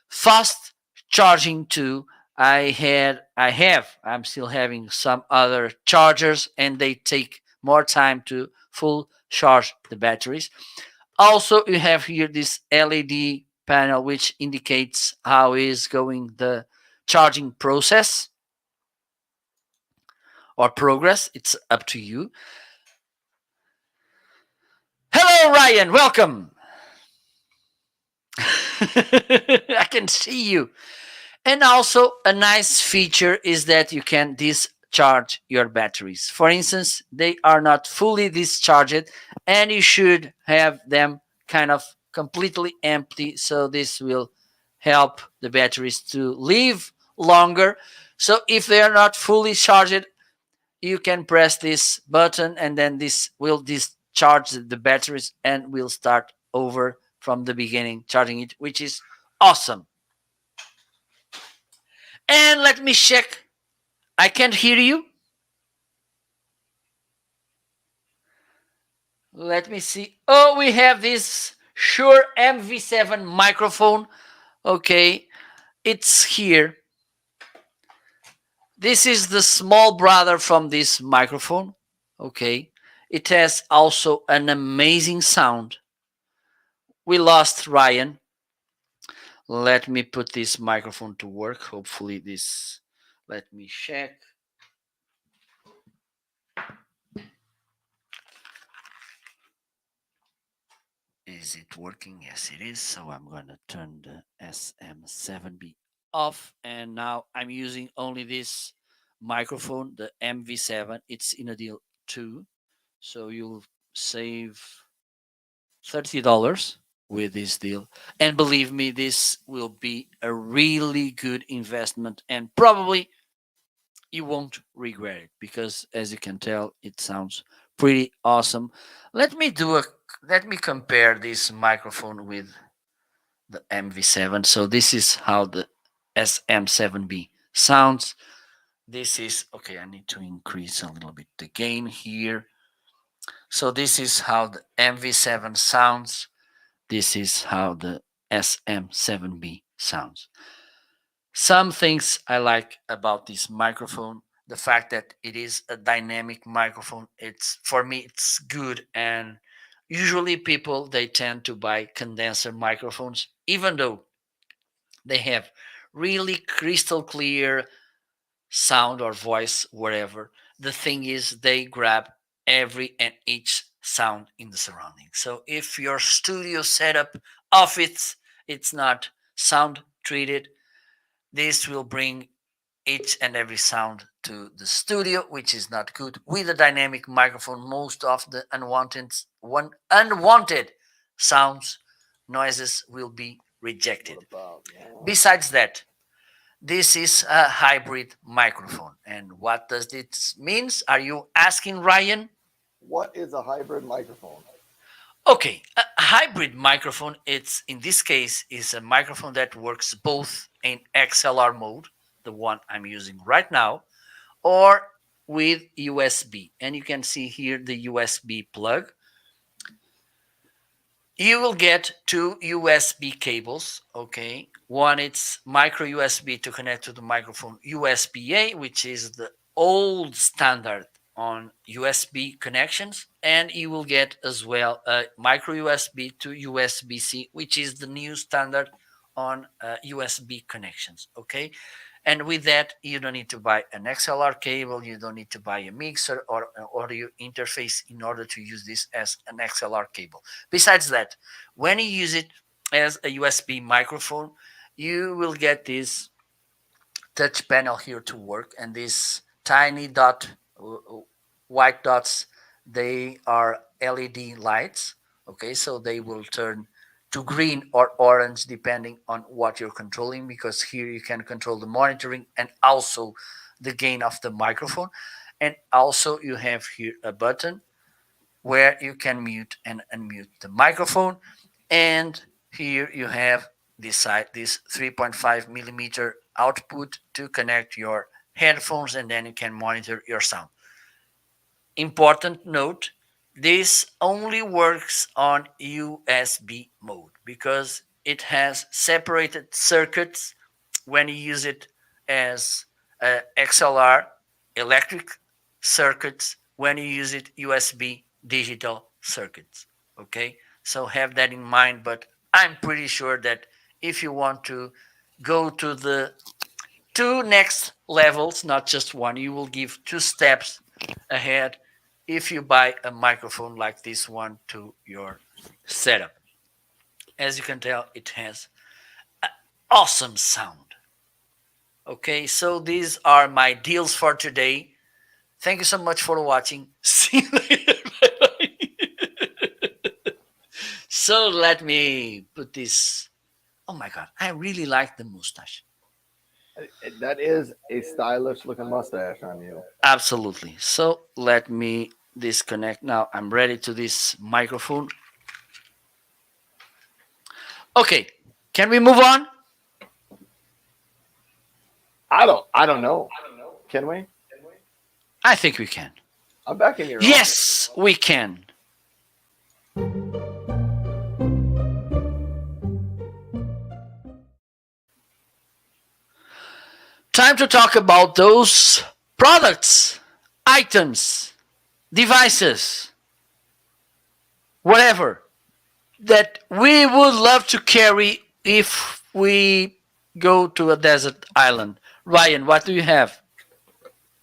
Fast charging too. I'm still having some other chargers, and they take more time to full charge the batteries. Also, you have here this LED panel which indicates how is going the charging process or progress. It's up to you. Hello, Ryan. Welcome. I can see you. And also, a nice feature is that you can discharge your batteries. For instance, they are not fully discharged, and you should have them kind of completely empty. So, this will help the batteries to live longer. So, if they are not fully charged, you can press this button, and then this will discharge the batteries and will start over from the beginning charging it, which is awesome. And let me check. I can't hear you. Let me see. Oh, we have this Shure MV7 microphone. Okay, it's here. This is the small brother from this microphone. Okay, it has also an amazing sound. We lost Ryan. Let me put this microphone to work. Hopefully, this. Let me check. Is it working? Yes, it is. So I'm going to turn the SM7B off. And now I'm using only this microphone, the MV7. It's in a deal too. So you'll save $30 with this deal. And believe me, this will be a really good investment. And probably you won't regret it, because as you can tell, it sounds pretty awesome. Let me compare this microphone with the MV7. So this is how the SM7B sounds. This is okay. I need to increase a little bit the gain here. So this is how the MV7 sounds. This is how the SM7B sounds. Some things I like about this microphone: the fact that it is a dynamic microphone. It's, for me, it's good. And usually people, they tend to buy condenser microphones, even though they have really crystal clear sound or voice wherever. The thing is, they grab every and each sound in the surroundings. So if your studio setup of it's not sound treated, this will bring each and every sound to the studio, which is not good. With a dynamic microphone, most of the unwanted sounds, noises will be rejected. Besides that, this is a hybrid microphone. And what does this mean? Are you asking, Ryan? What is a hybrid microphone? Okay, a hybrid microphone, it's in this case is a microphone that works both in XLR mode, the one I'm using right now, or with USB. And you can see here the USB plug. You will get 2 USB cables. Okay, one it's micro USB to connect to the microphone, USB-A, which is the old standard on USB connections, and you will get as well a micro USB to USB-C, which is the new standard on USB connections. Okay, and with that, you don't need to buy an XLR cable, you don't need to buy a mixer or an audio interface in order to use this as an XLR cable. Besides that, when you use it as a USB microphone, you will get this touch panel here to work, and this tiny dot white dots, they are LED lights. Okay, so they will turn to green or orange depending on what you're controlling, because here you can control the monitoring and also the gain of the microphone. And also you have here a button where you can mute and unmute the microphone. And here you have this 3.5 millimeter output to connect your headphones, and then you can monitor your sound. Important note, this only works on USB mode because it has separated circuits when you use it as XLR electric circuits, when you use it USB digital circuits. Okay, so have that in mind. But I'm pretty sure that if you want to go to the two next levels, not just one, you will give two steps ahead if you buy a microphone like this one to your setup. As you can tell, it has awesome sound. Okay, so these are my deals for today. Thank you so much for watching. See you later. So let me put this. Oh my god, I really like the mustache. That is a stylish looking mustache on you. Absolutely. So let me disconnect now. I'm ready to this microphone. Okay, can we move on? I don't know. Can we? I think we can. I'm back in your office. Yes, we can. Time to talk about those products, items, devices, whatever that we would love to carry if we go to a desert island. Ryan, what do you have?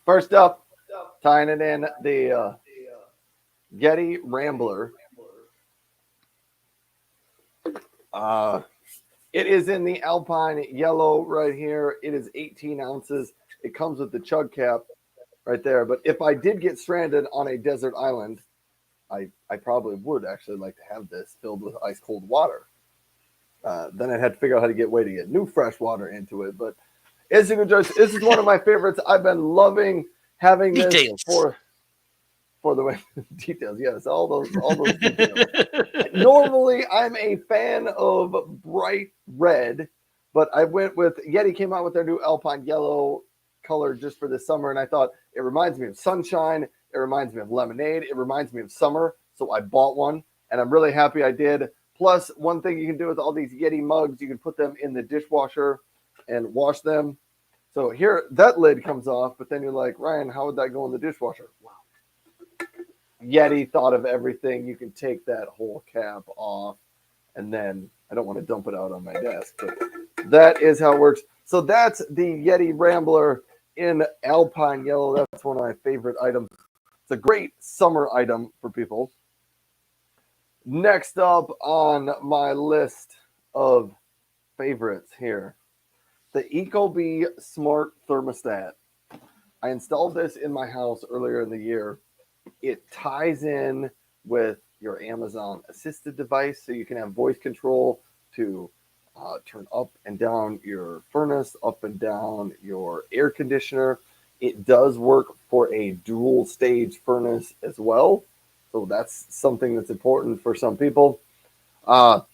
First up, tying it in, the Yeti Rambler. It is in the Alpine yellow right here. It is 18 ounces. It comes with the chug cap right there. But if I did get stranded on a desert island, I probably would actually like to have this filled with ice cold water. Then I'd have to figure out how to get way to get new fresh water into it. But as you can judge, this is one of my favorites. I've been loving having this Details. for the way details. Yes, all those details. Normally, I'm a fan of bright red, but I went with Yeti came out with their new Alpine yellow color just for this summer, and I thought it reminds me of sunshine. It reminds me of lemonade. It reminds me of summer, so I bought one, and I'm really happy I did. Plus, one thing you can do with all these Yeti mugs, you can put them in the dishwasher and wash them. So here, that lid comes off, but then you're like, Ryan, how would that go in the dishwasher? Wow. Yeti thought of everything. You can take that whole cap off, and then I don't want to dump it out on my desk, but that is how it works. So that's the Yeti Rambler in Alpine yellow. That's one of my favorite items. It's a great summer item for people. Next up on my list of favorites here, the Ecobee Smart Thermostat. I installed this in my house earlier in the year. It ties in with your Amazon assisted device, so you can have voice control to turn up and down your furnace, up and down your air conditioner. It does work for a dual stage furnace as well, so that's something that's important for some people. What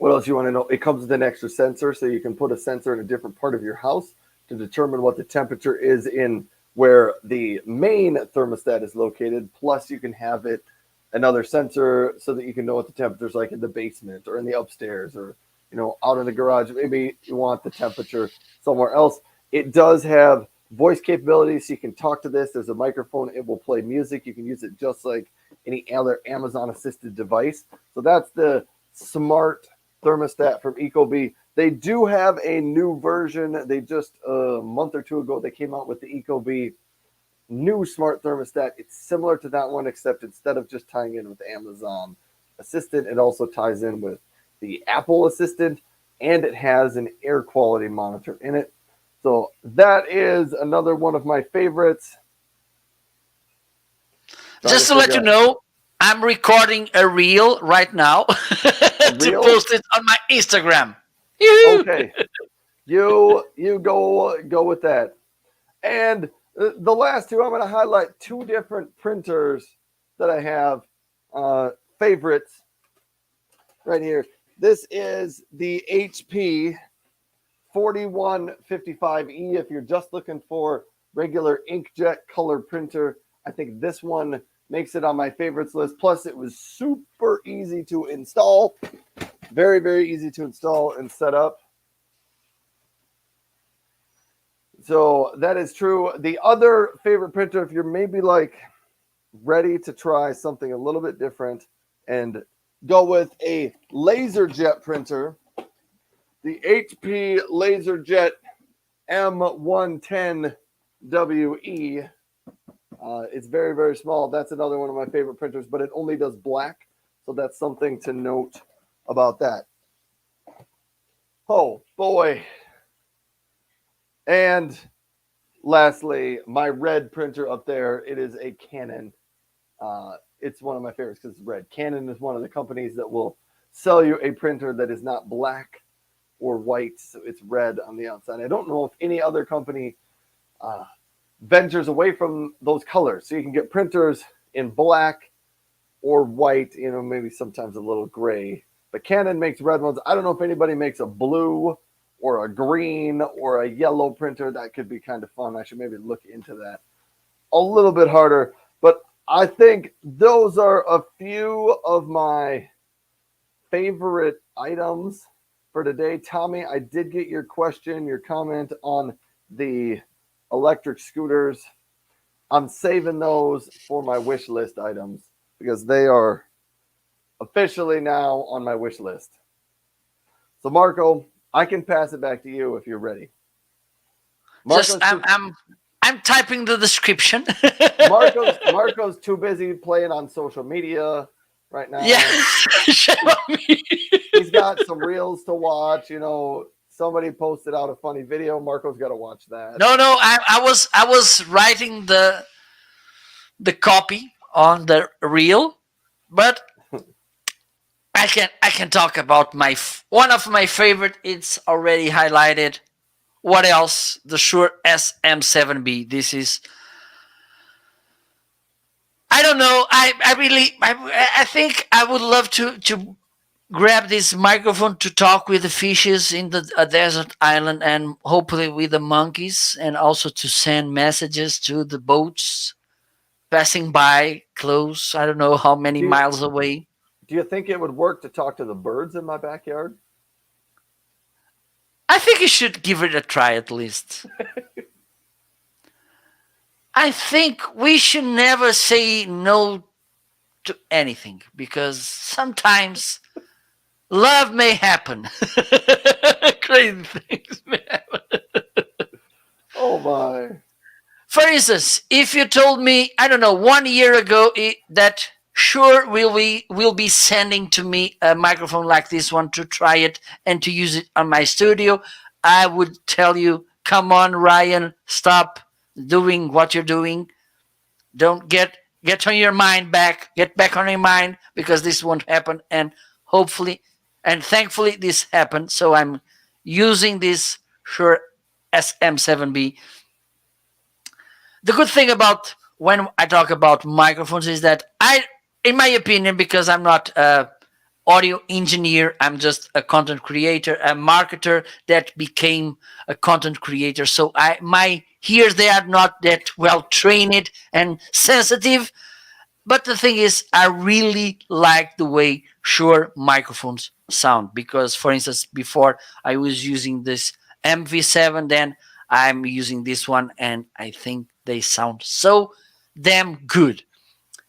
else you want to know? It comes with an extra sensor, so you can put a sensor in a different part of your house to determine what the temperature is in where the main thermostat is located. Plus, you can have it another sensor so that you can know what the temperature is like in the basement or in the upstairs or out in the garage. Maybe you want the temperature somewhere else. It does have voice capabilities, so you can talk to this. There's a microphone. It will play music. You can use it just like any other Amazon assisted device. So that's the smart thermostat from Ecobee. They do have a new version. They just a month or two ago, they came out with the Ecobee new smart thermostat. It's similar to that one, except instead of just tying in with Amazon Assistant, it also ties in with the Apple Assistant, and it has an air quality monitor in it. So that is another one of my favorites. Trying to Just to let figure you out know, I'm recording a reel right now a to reel. post it on my Instagram. Yoo-hoo! Okay, you go with that. And the last two, I'm going to highlight two different printers that I have favorites right here. This is the HP 4155E. If you're just looking for regular inkjet color printer, I think this one makes it on my favorites list. Plus, it was super easy to install. Very, very easy to install and set up. So that is true. The other favorite printer, if you're maybe like ready to try something a little bit different and go with a LaserJet printer, the HP LaserJet M110WE. It's very, very small. That's another one of my favorite printers, but it only does black. So that's something to note about that. Oh, boy. And lastly, my red printer up there, it is a Canon. It's one of my favorites because it's red. Canon is one of the companies that will sell you a printer that is not black or white, so it's red on the outside. I don't know if any other company ventures away from those colors. So you can get printers in black or white, maybe sometimes a little gray. But Canon makes red ones. I don't know if anybody makes a blue or a green or a yellow printer. That could be kind of fun. I should maybe look into that a little bit harder. But I think those are a few of my favorite items for today. Tommy, I did get your question, your comment on the electric scooters. I'm saving those for my wish list items because they are officially now on my wish list. So Marco, I can pass it back to you if you're ready. Just I'm typing the description. Marco's too busy playing on social media right now. Yeah, show me. He's got some reels to watch. Somebody posted out a funny video. Marco's got to watch that. No, I was writing the copy on the reel, but I can talk about one of my favorite. It's already highlighted. What else? The Shure SM7B. This is. I don't know. I think I would love to grab this microphone to talk with the fishes in the desert island and hopefully with the monkeys, and also to send messages to the boats passing by close. I don't know how many miles away. Do you think it would work to talk to the birds in my backyard? I think you should give it a try at least. I think we should never say no to anything because sometimes love may happen. Crazy things may happen. Oh my. For instance, if you told me, I don't know, 1 year ago that Shure will be sending to me a microphone like this one to try it and to use it on my studio, I would tell you, come on, Ryan, stop doing what you're doing. Don't get on your mind back. Get back on your mind because this won't happen. And hopefully and thankfully this happened. So I'm using this Shure SM7B. The good thing about when I talk about microphones is that in my opinion, because I'm not a audio engineer, I'm just a content creator, a marketer that became a content creator. So my ears, they are not that well trained and sensitive. But the thing is, I really like the way Shure microphones sound because, for instance, before I was using this MV7, then I'm using this one, and I think they sound so damn good.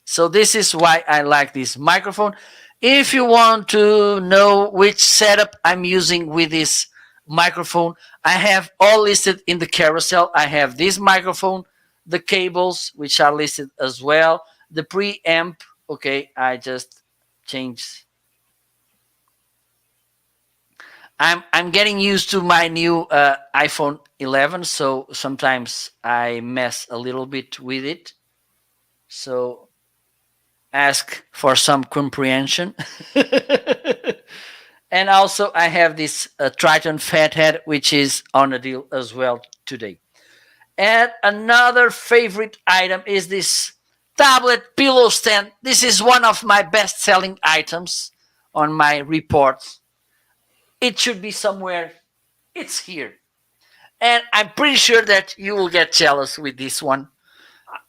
So this is why I like this microphone. If you want to know which setup I'm using with this microphone, I have all listed in the carousel. I have this microphone, the cables, which are listed as well, the preamp. Okay, I just changed. I'm getting used to my new iPhone 11, so sometimes I mess a little bit with it. So ask for some comprehension. And also, I have this Triton Fathead, which is on a deal as well today. And another favorite item is this tablet pillow stand. This is one of my best selling items on my reports. It should be somewhere. It's here. And I'm pretty sure that you will get jealous with this one.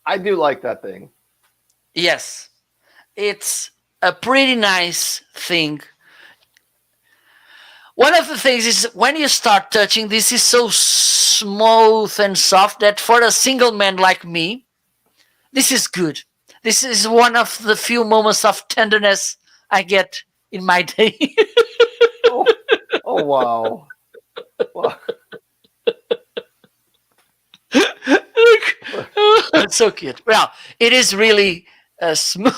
I do like that thing. Yes, it's a pretty nice thing. One of the things is when you start touching, this is so smooth and soft that for a single man like me, this is good. This is one of the few moments of tenderness I get in my day. Oh, oh wow. Wow. Look, it's so cute. Well, it is really smooth.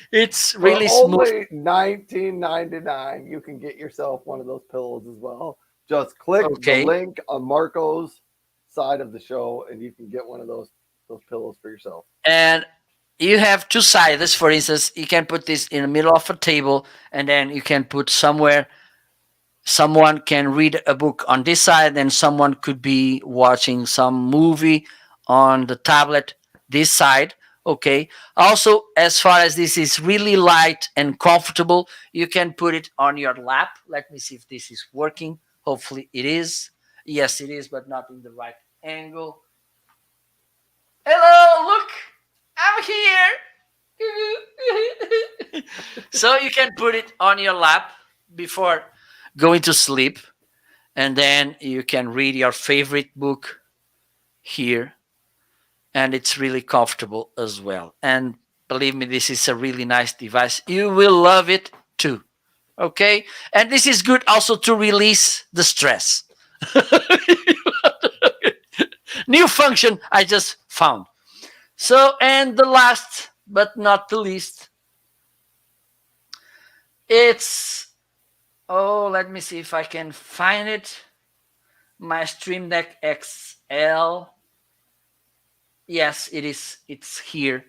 It's For really smooth. only $19.99, you can get yourself one of those pillows as well. Just click the Okay. link on Marco's side of the show, and you can get one of those pillows for yourself. And you have two sides. For instance, you can put this in the middle of a table, and then you can put somewhere. Someone can read a book on this side, and someone could be watching some movie on the tablet this side. Okay. Also, as far as this is really light and comfortable, you can put it on your lap. Let me see if this is working. Hopefully, it is. Yes, it is, but not in the right angle. Hello, look, I'm here. So you can put it on your lap before going to sleep, and then you can read your favorite book here, and it's really comfortable as well. And believe me, this is a really nice device. You will love it too. Okay, and this is good also to release the stress. New function I just found. So, and the last but not the least, it's, oh, let me see if I can find it. My Stream Deck XL. Yes, it is. It's here.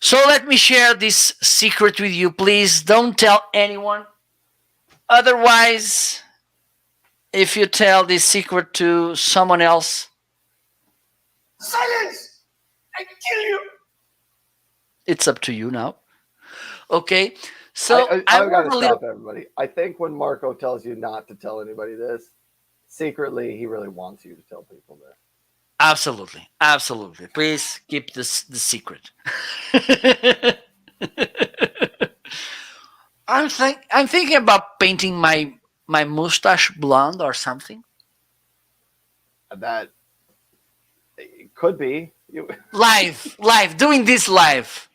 So let me share this secret with you. Please don't tell anyone. Otherwise, if you tell this secret to someone else, silence! I kill you. It's up to you now. Okay. So I I've got want to a little. stop everybody. I think when Marco tells you not to tell anybody this, secretly he really wants you to tell people this. Absolutely, absolutely. Please keep this the secret. I'm thinking about painting my mustache blonde or something. That it could be you, Live, doing this live.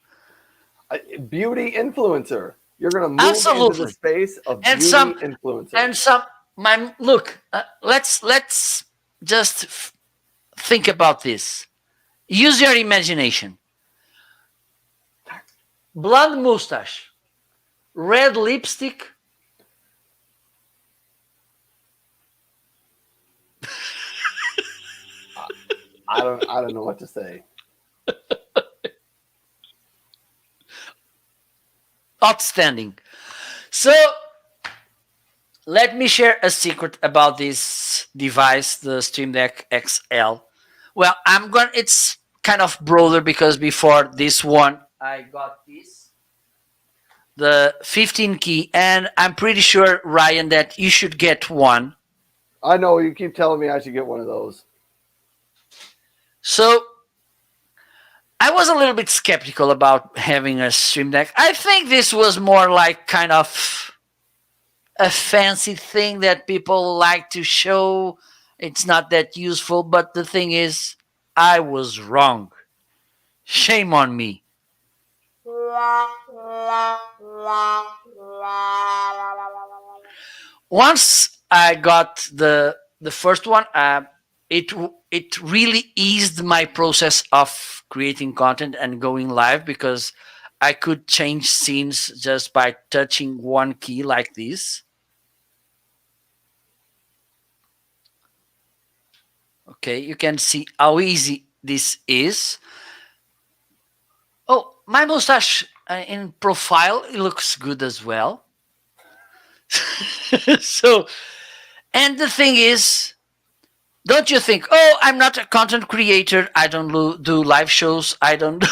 a beauty influencer. You're going to move into the Absolutely, space of and beauty some influencer. and some. My look. Let's just think about this. Use your imagination. Blonde mustache, red lipstick. I don't know what to say. Outstanding. So let me share a secret about this device, the Stream Deck XL. Well, I'm going. It's kind of broader because before this one, I got this, the 15 key, and I'm pretty sure, Ryan, that you should get one. I know you keep telling me I should get one of those. So I was a little bit skeptical about having a Stream Deck. I think this was more like kind of a fancy thing that people like to show. It's not that useful, but the thing is, I was wrong. Shame on me. Once I got the first one, it really eased my process of creating content and going live because I could change scenes just by touching one key like this. Okay, you can see how easy this is. my mustache in profile, it looks good as well. So, and the thing is, don't you think, oh, I'm not a content creator. I don't do live shows. I don't.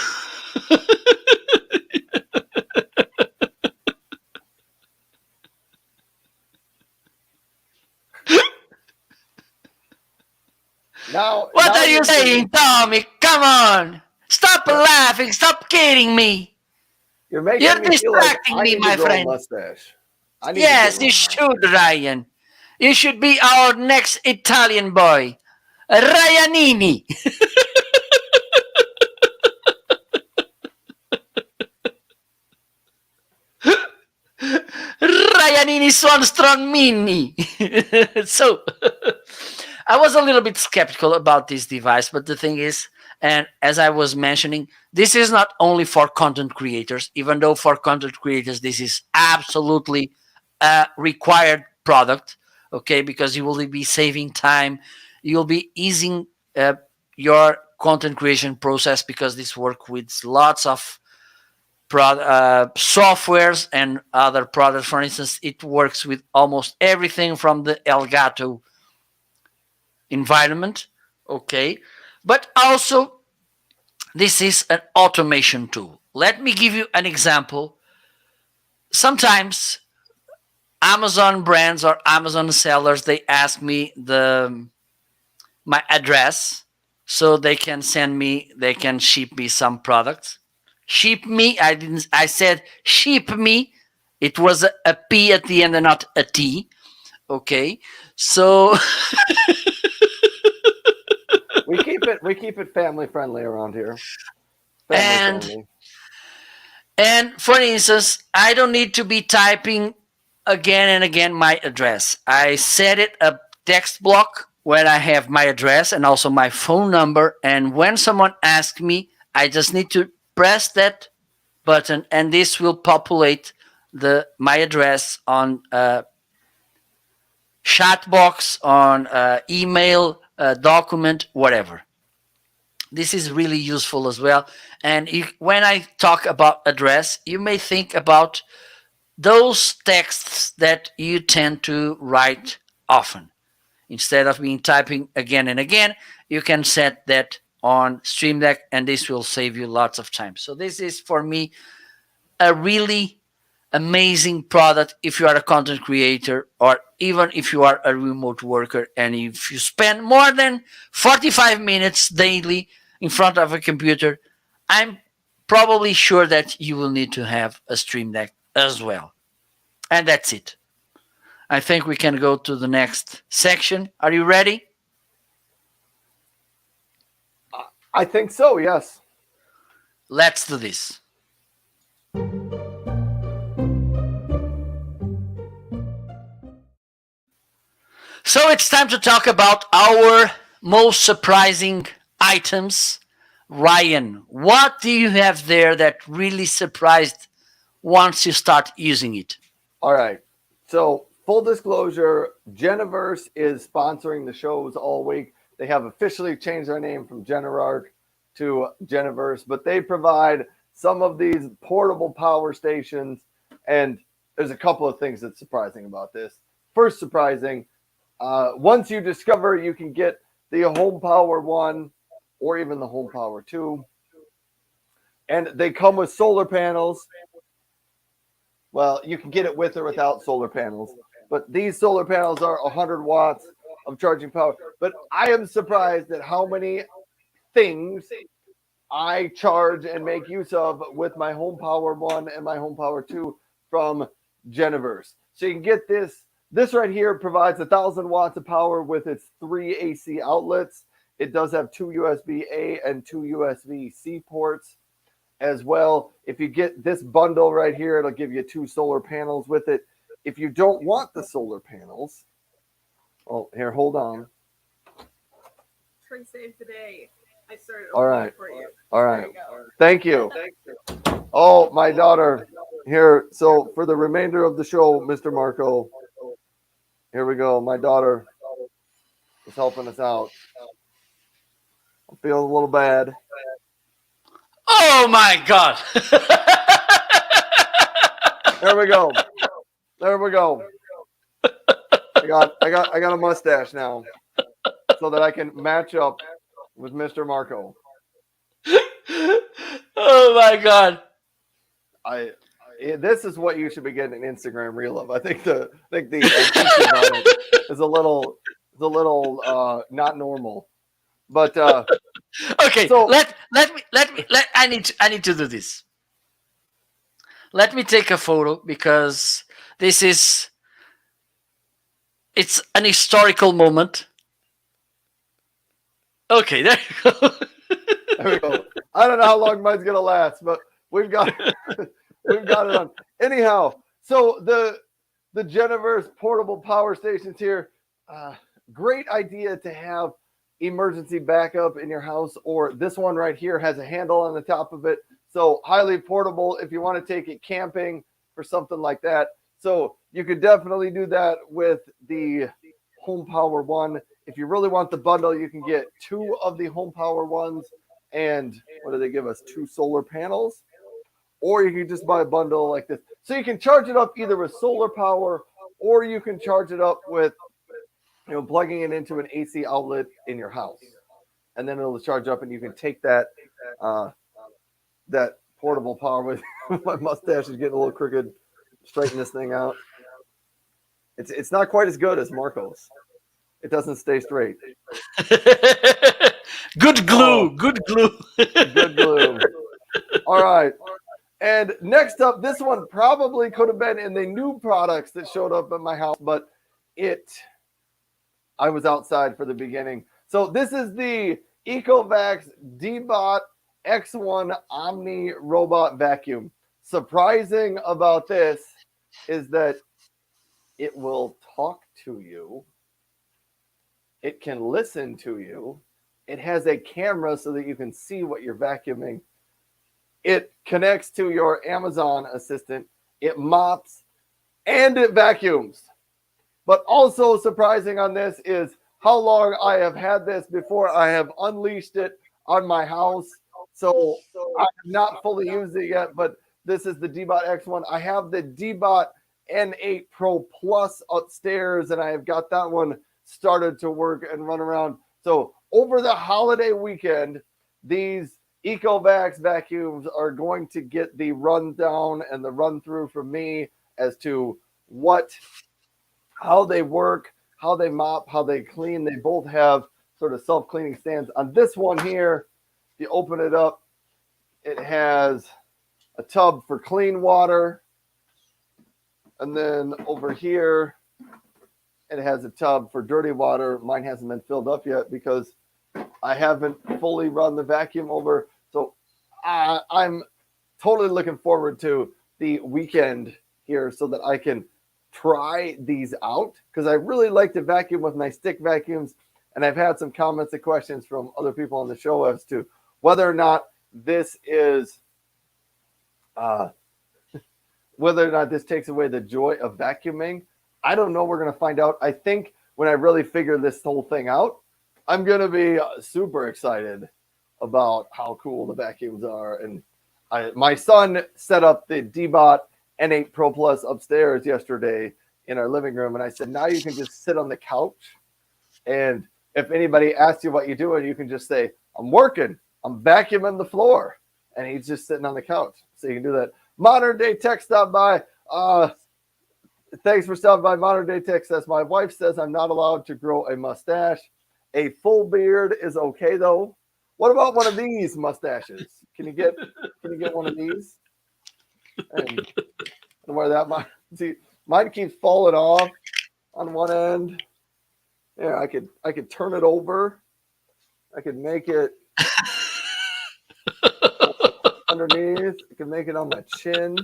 What Now are you saying, Tommy? Come on. Stop laughing. Stop kidding me. you're You're making me feel like distracting I me, need to my grow a friend. mustache. I need to get Yes, you one now. should, Ryan. You should be our next Italian boy, Ryanini. Ryanini Swanstrong Mini. So I was a little bit skeptical about this device, but the thing is, and as I was mentioning, this is not only for content creators, even though for content creators, this is absolutely a required product, okay, because you will be saving time, you'll be easing uh, your content creation process because this work with lots of softwares and other products. For instance, it works with almost everything from the Elgato environment, okay, but also this is an automation tool. Let me give you an example. Sometimes Amazon brands or Amazon sellers, they ask me my address so they can ship me some products. Ship me, I said ship me. It was a P at the end and not a T. Okay. So We keep it family friendly around here. Family and friendly. And for instance, I don't need to be typing again and again my address. I set it a text block where I have my address and also my phone number. And when someone asks me, I just need to press that button, and this will populate the my address on chat box, on email, document, whatever. This is really useful as well. And when I talk about address, you may think about those texts that you tend to write often. Instead of being typing again and again, you can set that on Stream Deck and this will save you lots of time. So this is for me a really amazing product if you are a content creator or even if you are a remote worker and if you spend more than 45 minutes daily in front of a computer. I'm probably sure that you will need to have a Stream Deck as well. And that's it. I think we can go to the next section. Are you ready? I think so. Yes. Let's do this. So it's time to talk about our most surprising items. Ryan, what do you have there that really surprised once you start using it? All right. So, full disclosure, Geniverse is sponsoring the shows all week. They have officially changed their name from Generarch to Geniverse, but they provide some of these portable power stations. And there's a couple of things that's surprising about this. First, surprising, once you discover you can get the Home Power 1 or even the Home Power 2, and they come with solar panels. Well, you can get it with or without solar panels, but these solar panels are 100 watts of charging power. But I am surprised at how many things I charge and make use of with my Home Power 1 and my Home Power 2 from Geniverse. So you can get this. This right here provides 1,000 watts of power with its 3 AC outlets. It does have 2 USB-A and 2 USB-C ports as well. If you get this bundle right here, it'll give you 2 solar panels with it. If you don't want the solar panels, oh, here, hold on. Tree save today. I started All right. for you. All right. Thank you. Oh, my daughter. Here, so for the remainder of the show, Mr. Marco, here we go. My daughter is helping us out. I'm feeling a little bad. Oh my God! There we go. There we go. I got a mustache now, so that I can match up with Mr. Marco. Oh my God! This is what you should be getting an Instagram reel of. I think the picture on it is a little not normal. But Okay, so let me I need to do this. Let me take a photo because it's an historical moment. Okay, there you go. there we go. I don't know how long mine's gonna last, but we've got we've got it on. Anyhow, so the Geniverse portable power stations here, great idea to have emergency backup in your house, or this one right here has a handle on the top of it. So highly portable if you want to take it camping or something like that. So you could definitely do that with the Home Power One. If you really want the bundle, you can get 2 of the Home Power Ones, and what do they give us? 2 solar panels, or you can just buy a bundle like this. So you can charge it up either with solar power, or you can charge it up with, plugging it into an AC outlet in your house, and then it'll charge up, and you can take that that portable power with. My mustache is getting a little crooked. Straighten this thing out. It's not quite as good as Marco's. It doesn't stay straight. Good glue. Oh. Good glue. Good glue. All right. And next up, this one probably could have been in the new products that showed up at my house, but I was outside for the beginning. So this is the Ecovacs D-Bot X1 Omni Robot Vacuum. Surprising about this is that it will talk to you. It can listen to you. It has a camera so that you can see what you're vacuuming. It connects to your Amazon assistant. It mops and it vacuums. But also surprising on this is how long I have had this before I have unleashed it on my house. So I have not fully used it yet, but this is the D-Bot X1. I have the D-Bot N8 Pro Plus upstairs, and I have got that one started to work and run around. So over the holiday weekend, these Ecovacs vacuums are going to get the rundown and the run through from me as to how they work, how they mop, how they clean. They both have sort of self-cleaning stands. On this one here, if you open it up, it has a tub for clean water. And then over here, it has a tub for dirty water. Mine hasn't been filled up yet because I haven't fully run the vacuum over. So I'm totally looking forward to the weekend here so that I can try these out, because I really like to vacuum with my stick vacuums. And I've had some comments and questions from other people on the show as to whether or not this is whether or not this takes away the joy of vacuuming. I don't know. We're going to find out. I think when I really figure this whole thing out, I'm going to be super excited about how cool the vacuums are. And my son set up the D-Bot N8 Pro Plus upstairs yesterday in our living room. And I said, now you can just sit on the couch. And if anybody asks you what you're doing, you can just say, I'm working. I'm vacuuming the floor. And he's just sitting on the couch. So you can do that. Modern Day Tech stopped by. Thanks for stopping by. Modern Day Tech says, my wife says I'm not allowed to grow a mustache. A full beard is okay, though. What about one of these mustaches? Can you get one of these? And where that might see, mine keeps falling off on one end. Yeah, I could turn it over. I could make it underneath. I could make it on my chin.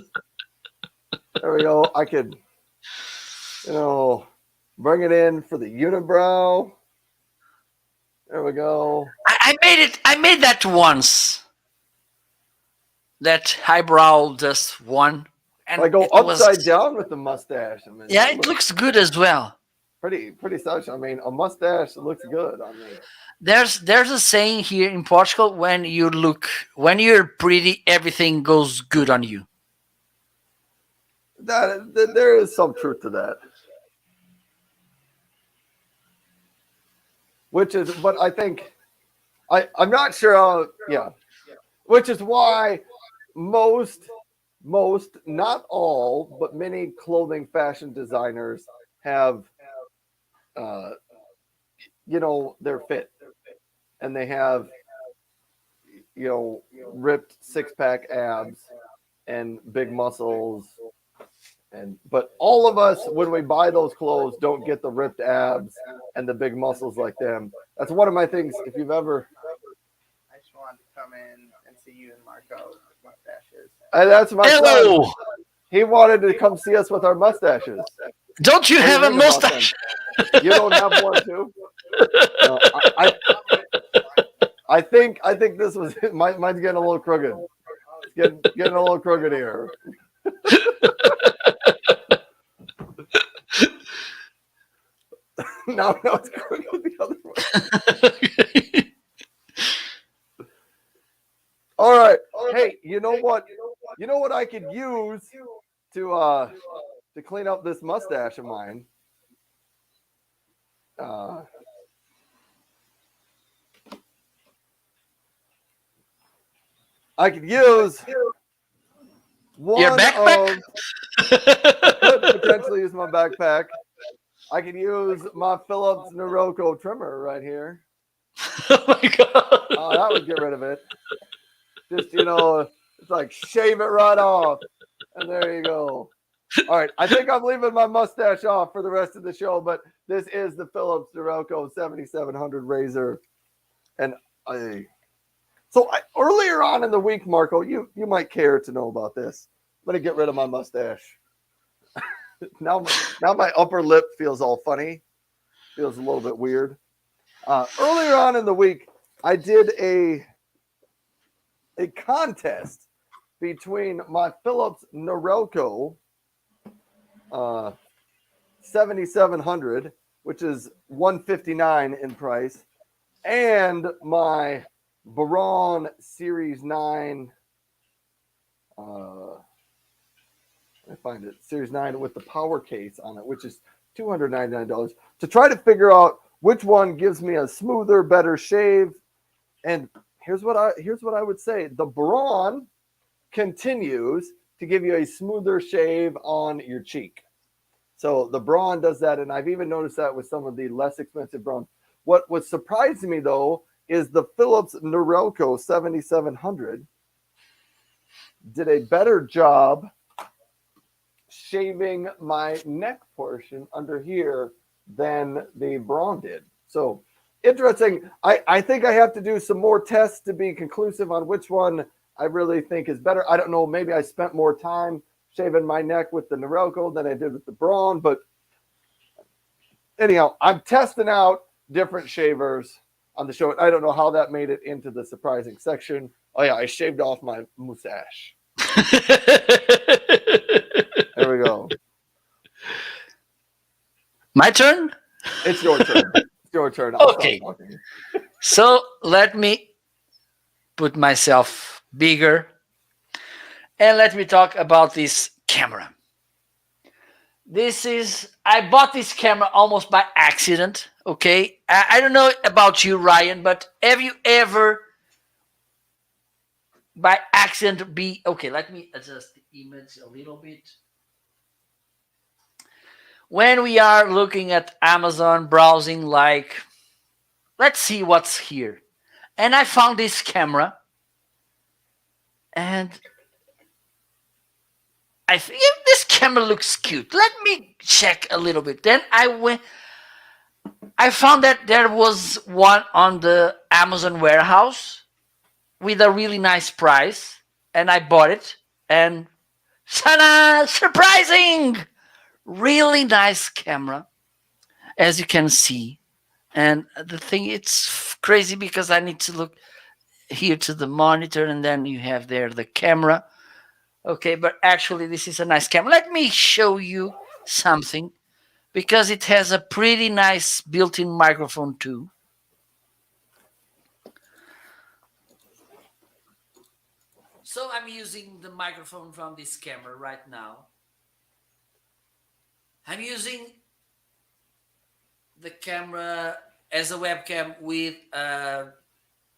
There we go. I could, bring it in for the unibrow. There we go. I made it. I made that once. That highbrow just one. And I go it was- upside down with the mustache. I mean, Yeah, it looks good as well. pretty stylish. I mean, a mustache looks good on me. There's a saying here in Portugal: when you're pretty, everything goes good on you. There is some truth to that. Which is, but I think I'm not sure. Yeah, which is why most not all, but many clothing fashion designers have, uh, their fit, and they have, ripped six pack abs and big muscles. But all of us, when we buy those clothes, don't get the ripped abs and the big muscles like them. That's one of my things. If you've ever, I just wanted to come in and see you and Marco with mustaches. that's my son. Hello. He wanted to come see us with our mustaches. Don't you What do have you a think about mustache? You don't have one too? No, I think this was mine's getting a little crooked. It's getting a little crooked here. No, it's crooked the other way. All right. Hey, you know what? You know what I could use to clean up this mustache of mine? I could use one Your backpack? I could potentially use my backpack. I could use my Philips Noroko trimmer right here. Oh my god. That would get rid of it. Just, it's like shave it right off. And there you go. All right. I think I'm leaving my mustache off for the rest of the show, but this is the Philips Noroko 7700 razor. And earlier on in the week, Marco, you might care to know about this. I'm going to get rid of my mustache. Now my upper lip feels all funny. Feels a little bit weird. Earlier on in the week, I did a contest between my Philips Noroko 7700, which is $159 in price, and my Baron Series 9. I find it Series 9 with the power case on it, which is $299, to try to figure out which one gives me a smoother, better shave. And here's what I would say: the Braun continues to give you a smoother shave on your cheek. So the Braun does that, and I've even noticed that with some of the less expensive Braun. What surprised me though is the Philips Noroko 7700 did a better job shaving my neck portion under here than the Braun did. So interesting. I think I have to do some more tests to be conclusive on which one I really think is better. I don't know. Maybe I spent more time shaving my neck with the Noroko than I did with the Braun. But anyhow, I'm testing out different shavers on the show. I don't know how that made it into the surprising section. Oh yeah, I shaved off my mustache. There we go. My turn? It's your turn. It's your turn. I'll Okay. stop talking. So let me put myself bigger and let me talk about this camera. I bought this camera almost by accident. Okay. I don't know about you, Ryan, but have you ever by accident okay, let me adjust the image a little bit. When we are looking at Amazon, browsing, like, let's see what's here. And I found this camera. And I think this camera looks cute. Let me check a little bit. Then I found that there was one on the Amazon warehouse with a really nice price. And I bought it. And ta-da! Surprising! Really nice camera, as you can see. And the thing, it's crazy because I need to look here to the monitor, and then you have there the camera. Okay, but actually this is a nice camera. Let me show you something. because it has a pretty nice built-in microphone too. So I'm using the microphone from this camera right now. I'm using the camera as a webcam with a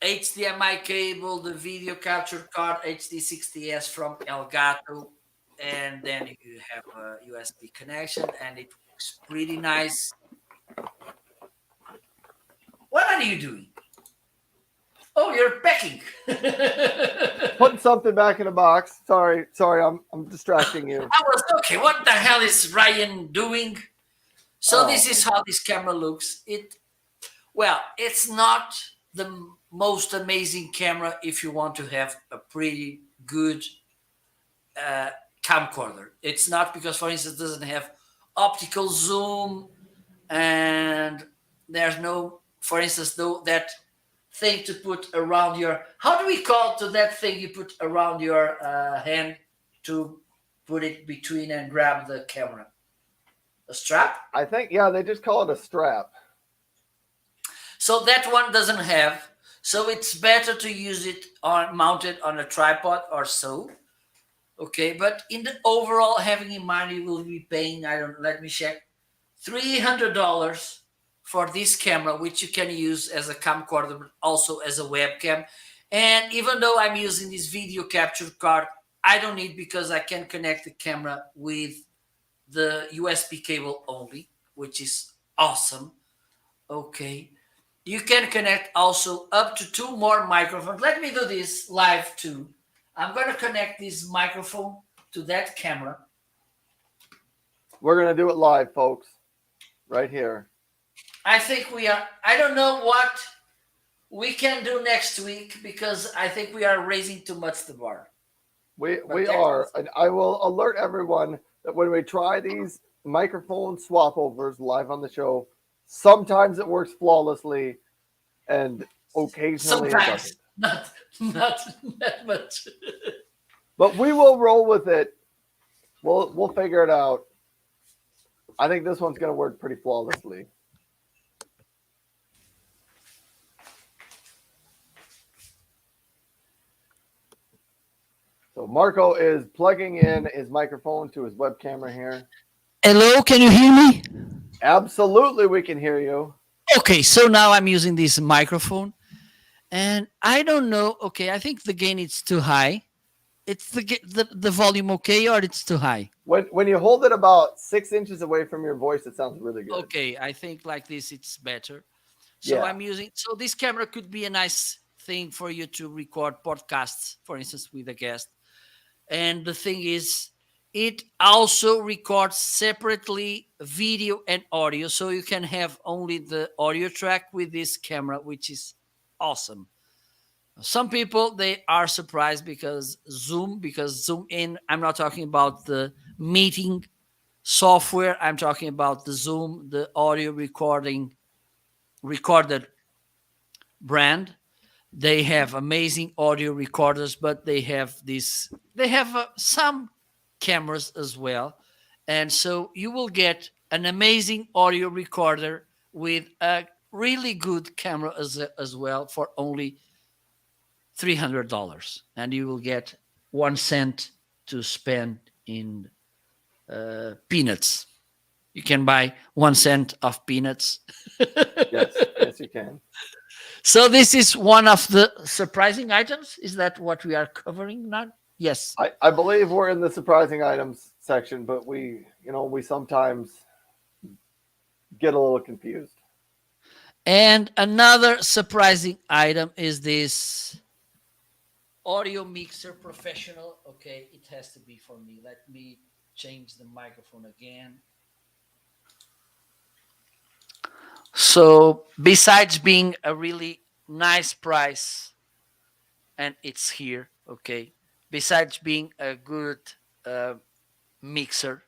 HDMI cable, the video capture card HD60S from Elgato, and then you have a USB connection, and it works pretty nice. What are you doing? Oh, you're packing. Putting something back in a box. Sorry, I'm distracting you. I was okay. What the hell is Ryan doing? So Oh. this is how this camera looks. It's not the most amazing camera if you want to have a pretty good camcorder. It's not because, for instance, it doesn't have optical zoom, and there's no, for instance, though that thing to put around your. How do we call to that thing you put around your hand to put it between and grab the camera? A strap. I think, yeah, they just call it a strap. So that one doesn't have. So it's better to use it on mounted on a tripod or so. Okay, but in the overall, having in mind you will be paying, I don't, let me check, $300 for this camera, which you can use as a camcorder, but also as a webcam. And even though I'm using this video capture card, I don't need, because I can connect the camera with the USB cable only, which is awesome. Okay. You can connect also up to 2 more microphones. Let me do this live too. I'm going to connect this microphone to that camera. We're gonna do it live, folks, right here. I think we are, I don't know what we can do next week, because I think we are raising too much the bar. We are, and I will alert everyone that when we try these microphone swap overs live on the show, sometimes it works flawlessly, and occasionally it Sometimes, doesn't. not that much. But we will roll with it. We'll figure it out. I think this one's gonna work pretty flawlessly. So Marco is plugging in his microphone to his web camera here. Hello, can you hear me? Absolutely, we can hear you. Okay, so now I'm using this microphone, and I don't know. Okay, I think the gain is too high. It's the volume okay, or it's too high? When you hold it about 6 inches away from your voice, it sounds really good. Okay, I think like this it's better. So Yeah. I'm using, so this camera could be a nice thing for you to record podcasts, for instance, with a guest. And the thing is, it also records separately video and audio, so you can have only the audio track with this camera, which is awesome. Some people, they are surprised because Zoom in, I'm not talking about the meeting software, I'm talking about the Zoom, the audio recorded brand. They have amazing audio recorders, but they have some cameras as well. And so you will get an amazing audio recorder with a really good camera as well for only $300, and you will get 1 cent to spend in peanuts. You can buy 1 cent of peanuts. Yes, you can. So this is one of the surprising items. Is that what we are covering now? Yes. I believe we're in the surprising items section, but we sometimes get a little confused. And another surprising item is this audio mixer professional. Okay, it has to be for me. Let me change the microphone again. So besides being a really nice price, and it's here, okay, besides being a good mixer,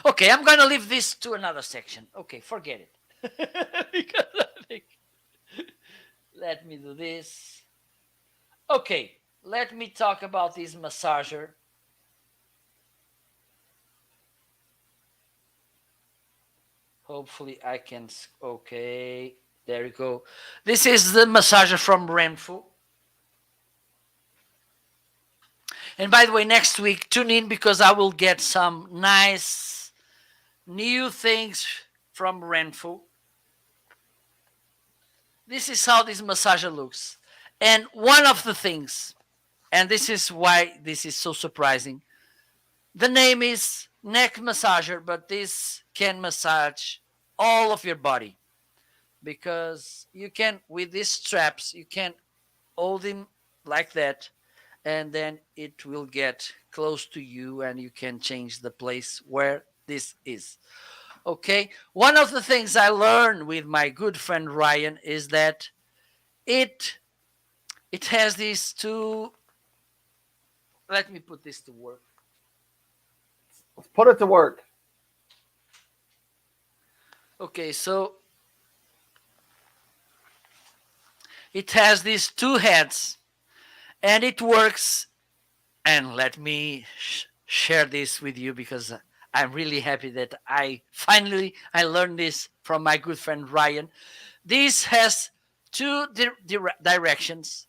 okay, I'm gonna leave this to another section. Okay, forget it. Because I think, let me do this. Okay, let me talk about this massager. Hopefully I can. Okay, there you go. This is the massager from Renfu. And by the way, next week tune in because I will get some nice new things from Renfu. This is how this massager looks. And one of the things, and this is why this is so surprising, the name is neck massager, but this can massage all of your body because you can, with these straps, you can hold him like that, and then it will get close to you and you can change the place where this is. Okay. One of the things I learned with my good friend Ryan is that it it has these two. Let me put this to work. Let's put it to work. Okay, so it has these two heads and it works. And let me share this with you because I'm really happy that I learned this from my good friend Ryan. This has two directions,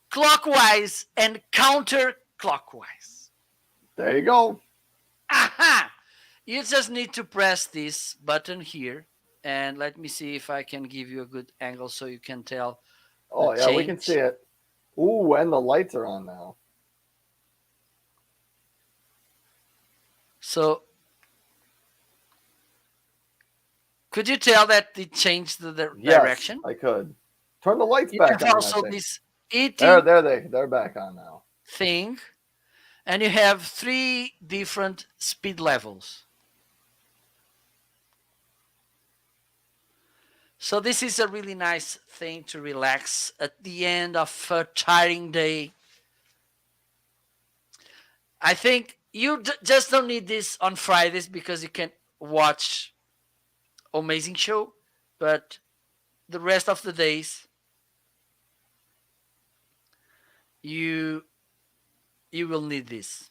clockwise and counterclockwise. There you go. Aha! You just need to press this button here. And let me see if I can give you a good angle so you can tell the Oh yeah, we can see change. it. Ooh, and the lights are on now. So could you tell that it changed the Yes, direction? I could. Turn the lights You back have on that also thing. this There, eating they're back on now. thing, and you have three different speed levels. So this is a really nice thing to relax at the end of a tiring day. I think you just don't need this on Fridays because you can watch Homeazin Show, but the rest of the days you you will need this.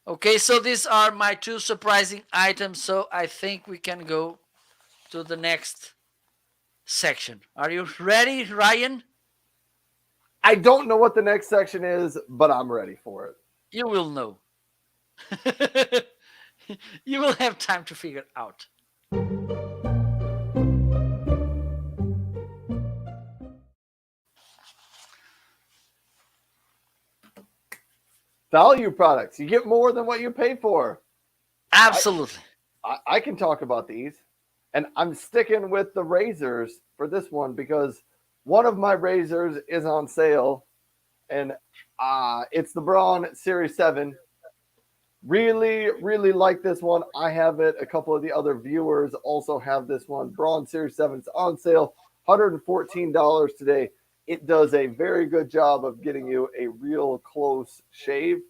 Okay, so these are my two surprising items. So I think we can go to the next section. Are you ready, Ryan? I don't know what the next section is, but I'm ready for it. You will know. You will have time to figure it out. Value products. You get more than what you pay for. Absolutely. I can talk about these. And I'm sticking with the razors for this one because one of my razors is on sale. And it's the Braun Series 7. Really, really like this one. I have it. A couple of the other viewers also have this one. Braun Series 7. It's on sale. $114 today. It does a very good job of getting you a real close shave.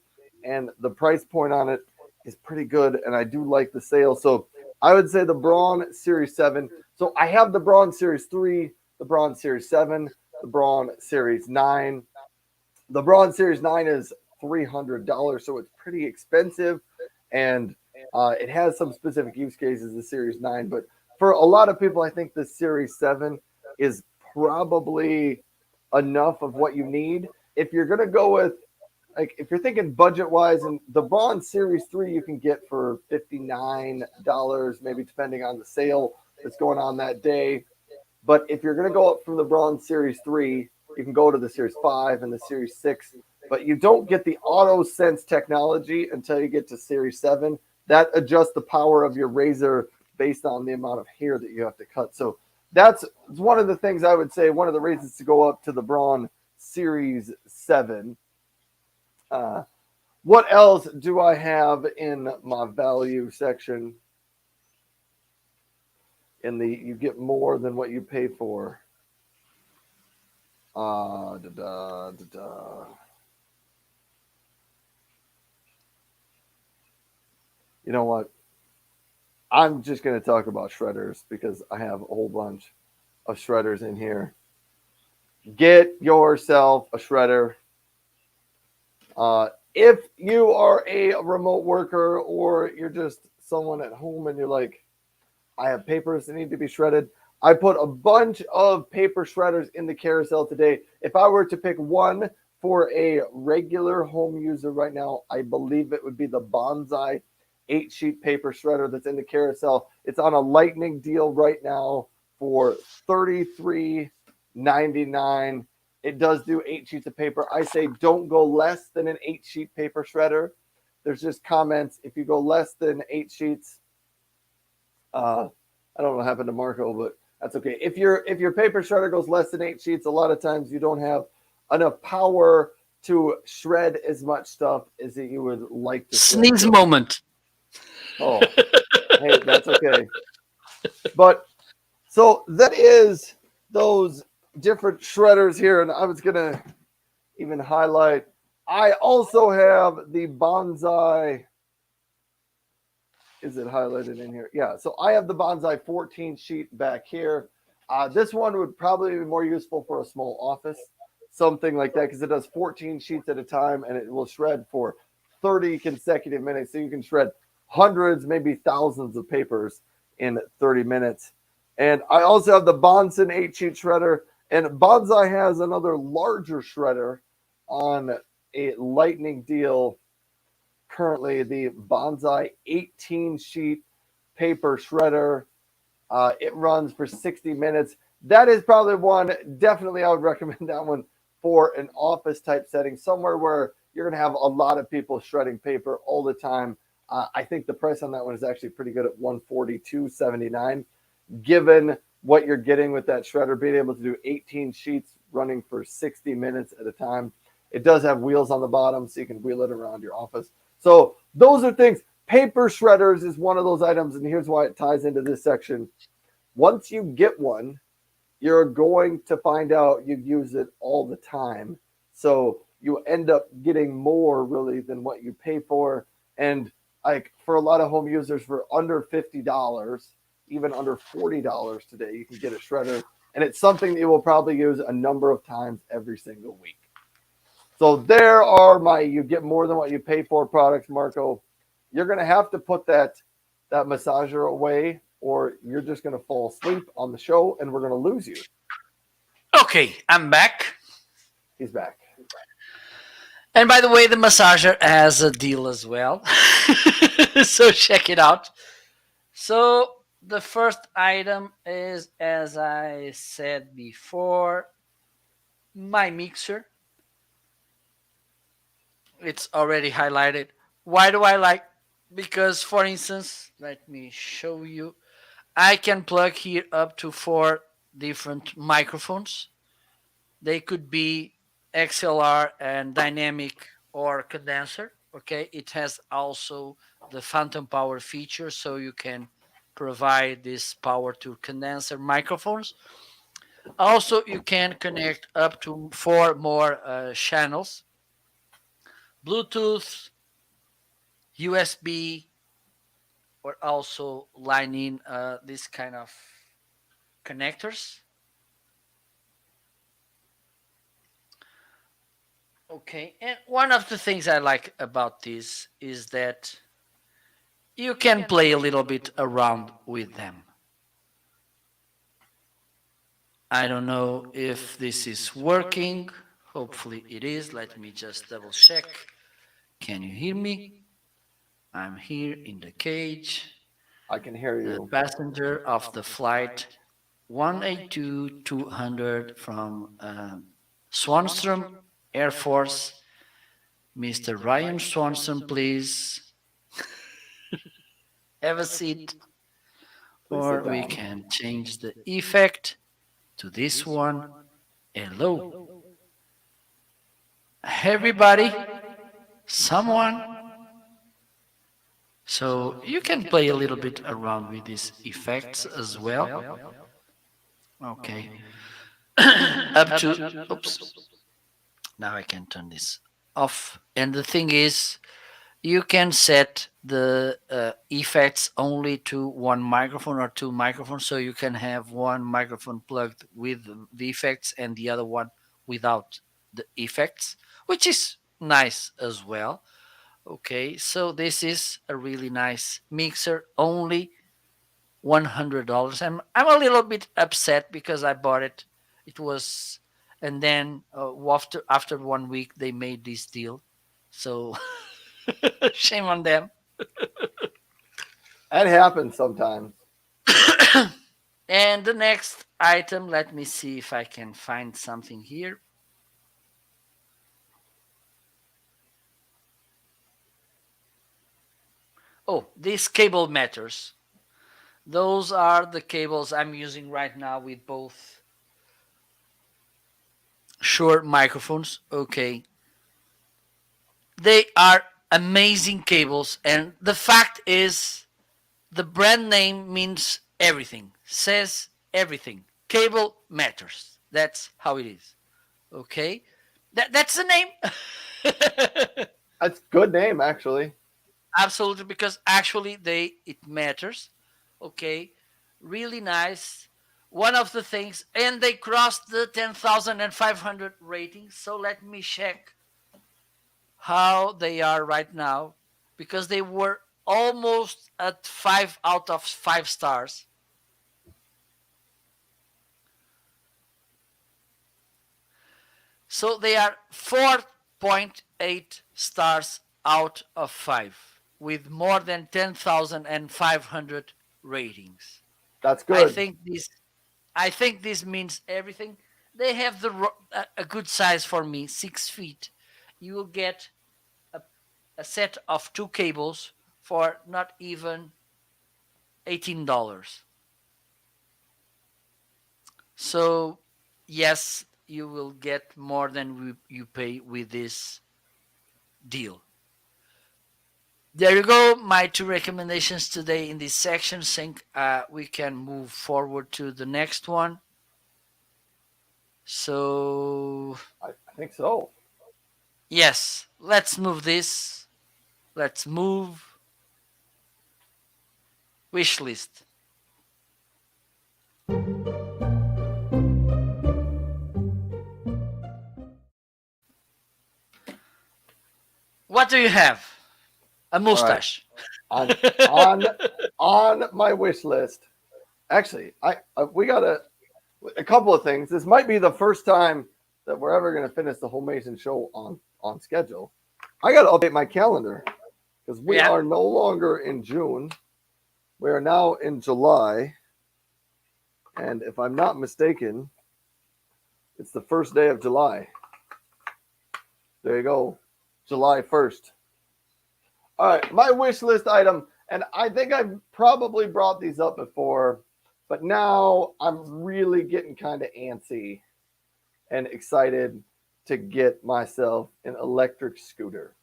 And the price point on it is pretty good. And I do like the sale. So I would say the Braun Series 7. So I have the Braun Series 3, the Braun Series 7, the Braun Series 9. The Braun Series 9 is $300, so it's pretty expensive, and it has some specific use cases, the Series 9, but for a lot of people, I think the Series 7 is probably enough of what you need. If you're going to go with, like, if you're thinking budget-wise, and the Braun Series 3 you can get for $59, maybe depending on the sale that's going on that day, but if you're going to go up from the Braun Series 3, you can go to the Series 5 and the Series 6, but you don't get the auto sense technology until you get to Series 7. That adjusts the power of your razor based on the amount of hair that you have to cut. So that's one of the things I would say, one of the reasons to go up to the Braun Series 7. What else do I have in my value section? In the, you get more than what you pay for. You know what? I'm just going to talk about shredders because I have a whole bunch of shredders in here. Get yourself a shredder. If you are a remote worker or you're just someone at home and you're like, I have papers that need to be shredded, I put a bunch of paper shredders in the carousel today. If I were to pick one for a regular home user right now, I believe it would be the Bonsai 8 sheet paper shredder that's in the carousel. It's on a lightning deal right now for $33.99. It does do 8 sheets of paper. I say don't go less than an 8 sheet paper shredder. There's just comments. If you go less than 8 sheets, I don't know what happened to Marco, but that's okay. If your paper shredder goes less than 8 sheets, a lot of times you don't have enough power to shred as much stuff as you would like to shred. Sneeze moment. Oh, hey, that's okay. But so that is those different shredders here, and I was gonna even highlight. I also have the Bonsai. Is it highlighted in here? Yeah. So I have the Bonsai 14 sheet back here. This one would probably be more useful for a small office, something like that, because it does 14 sheets at a time and it will shred for 30 consecutive minutes. So you can shred hundreds, maybe thousands of papers in 30 minutes. And I also have the Bonson 8 sheet shredder. And Bonsai has another larger shredder on a lightning deal currently, the Bonsai 18 sheet paper shredder. It runs for 60 minutes. That is probably one, definitely I would recommend that one for an office type setting, somewhere where you're going to have a lot of people shredding paper all the time. I think the price on that one is actually pretty good at $142.79, given what you're getting with that shredder, being able to do 18 sheets running for 60 minutes at a time. It does have wheels on the bottom, so you can wheel it around your office. So those are things. Paper shredders is one of those items, and here's why it ties into this section. Once you get one, you're going to find out you use it all the time. So you end up getting more really than what you pay for. And like for a lot of home users, for under $50, even under $40 today, you can get a shredder. And it's something that you will probably use a number of times every single week. So there are my you get more than what you pay for products, Marco. You're going to have to put that massager away, or you're just going to fall asleep on the show and we're going to lose you. Okay, I'm back. He's back. And by the way, the massager has a deal as well. So check it out. So the first item is, as I said before, my mixer. It's already highlighted. Why do I like? Because, for instance, let me show you. I can plug here up to 4 different microphones. They could be XLR and dynamic or condenser. Okay, it has also the phantom power feature, so you can provide this power to condenser microphones. Also, you can connect up to 4 more channels: Bluetooth, USB, or also line in this kind of connectors. Okay, and one of the things I like about this is that you can play a little bit around with them. I don't know if this is working. Hopefully it is. Let me just double check. Can you hear me? I'm here in the cage. I can hear The you. passenger of the flight 182-200 from Swanstrom Air Force. Mr. Ryan Swanson, please have a seat. Or we can change the effect to this one. Hello. Everybody? Someone? So you can play a little bit around with these effects as well. Okay. Up to, oops. Now I can turn this off. And the thing is, you can set the effects only to one microphone or 2 microphones, so you can have one microphone plugged with the effects and the other one without the effects, which is nice as well. Okay, so this is a really nice mixer, only $100. I'm a little bit upset because I bought it. It was, and then after 1 week they made this deal, so shame on them. That happens sometimes. And the next item, let me see if I can find something here. Oh, these cable matters. Those are the cables I'm using right now with both Shure microphones. Okay. They are amazing cables. And the fact is, the brand name means everything, says everything. Cable matters. That's how it is. Okay. That's the name. That's a good name, actually. Absolutely, because actually it matters. Okay, really nice. One of the things, and they crossed the 10,500 ratings. So let me check how they are right now, because they were almost at 5 out of 5 stars. So they are 4.8 stars out of 5 with more than 10,500 ratings. That's I good. think this I think this means everything. They have a good size for me, 6 feet. You will get a, a set of 2 cables for not even $18. So yes, you will get more than you pay with this deal. There you go, my 2 recommendations today in this section. Think we can move forward to the next one. So I think so. yes, let's move this. Let's move wish list. What do you have? A All right. mustache. On on on my wish list. Actually, I we got a couple of things. This might be the first time that we're ever going to finish the Homeazin Show on schedule. I got to update my calendar because we Yeah. are no longer in June. We are now in July, and if I'm not mistaken, it's the first day of July. There you go, July 1st. All right, my wish list item, and I think I've probably brought these up before, but now I'm really getting kind of antsy and excited to get myself an electric scooter.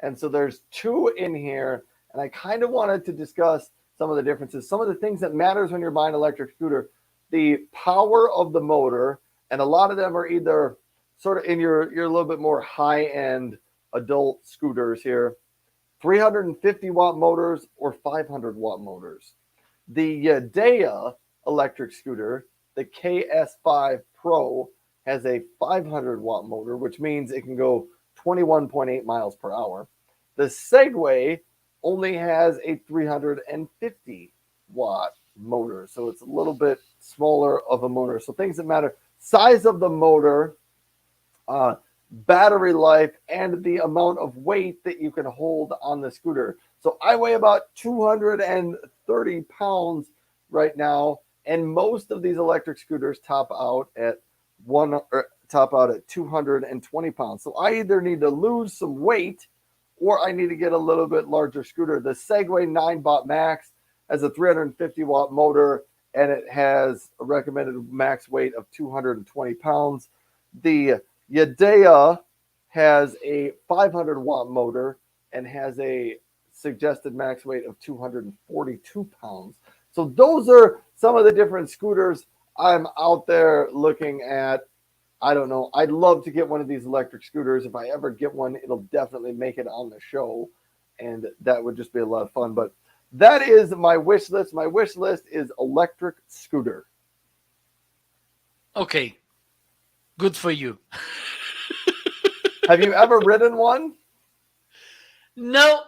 And so there's 2 in here, and I kind of wanted to discuss some of the differences, some of the things that matters when you're buying an electric scooter, the power of the motor, and a lot of them are either sort of in your a little bit more high-end adult scooters here, 350 watt motors or 500 watt motors. The Yadea electric scooter, the KS5 Pro, has a 500 watt motor, which means it can go 21.8 miles per hour. The Segway only has a 350 watt motor, so it's a little bit smaller of a motor. So things that matter: size of the motor, battery life, and the amount of weight that you can hold on the scooter. So I weigh about 230 pounds right now, and most of these electric scooters top out at 220 pounds. So I either need to lose some weight or I need to get a little bit larger scooter. The Segway 9 Bot Max has a 350 watt motor, and it has a recommended max weight of 220 pounds. The Yadea has a 500 watt motor and has a suggested max weight of 242 pounds. So those are some of the different scooters I'm out there looking at. I don't know. I'd love to get one of these electric scooters. If I ever get one, it'll definitely make it on the show, and that would just be a lot of fun. But that is my wish list. My wish list is electric scooter. Okay. Good for you. Have you ever ridden one? No,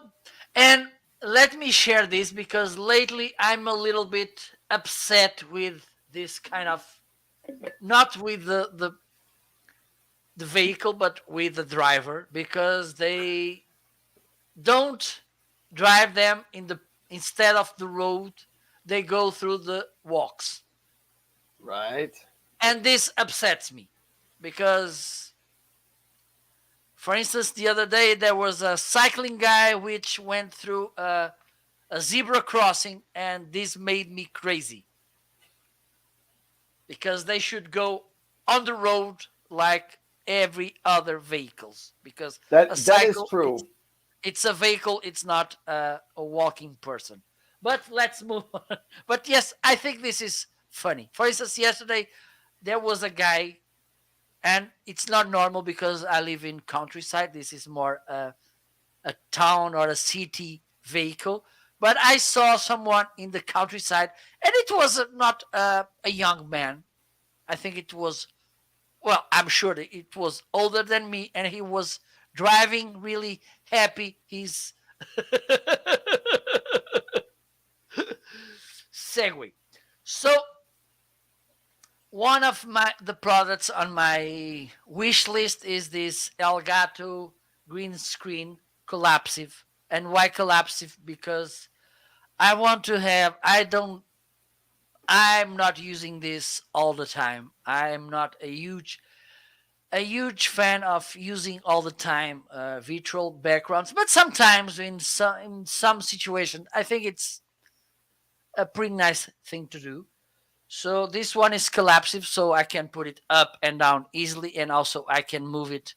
and let me share this because lately I'm a little bit upset with this kind of, not with the vehicle, but with the driver, because they don't drive them in the, instead of the road, they go through the walks. Right. And this upsets me because, for instance, the other day there was a cycling guy which went through a zebra crossing, and this made me crazy because they should go on the road like every other vehicles, because a That is cycle, true. it's a vehicle, it's not a walking person. But let's move on. But yes, I think this is funny. For instance, yesterday there was a guy, and it's not normal because I live in countryside. This is more a town or a city vehicle. But I saw someone in the countryside, and it was not a young man. I think it was, well, I'm sure that it was older than me, and he was driving really happy. He's Segway. So one of my the products on my wish list is this Elgato green screen collapsive. And why collapsive? Because I want to have, I'm not using this all the time. I'm not a huge fan of using all the time virtual backgrounds, but sometimes in some situation I think it's a pretty nice thing to do. So this one is collapsive, so I can put it up and down easily, and also I can move it.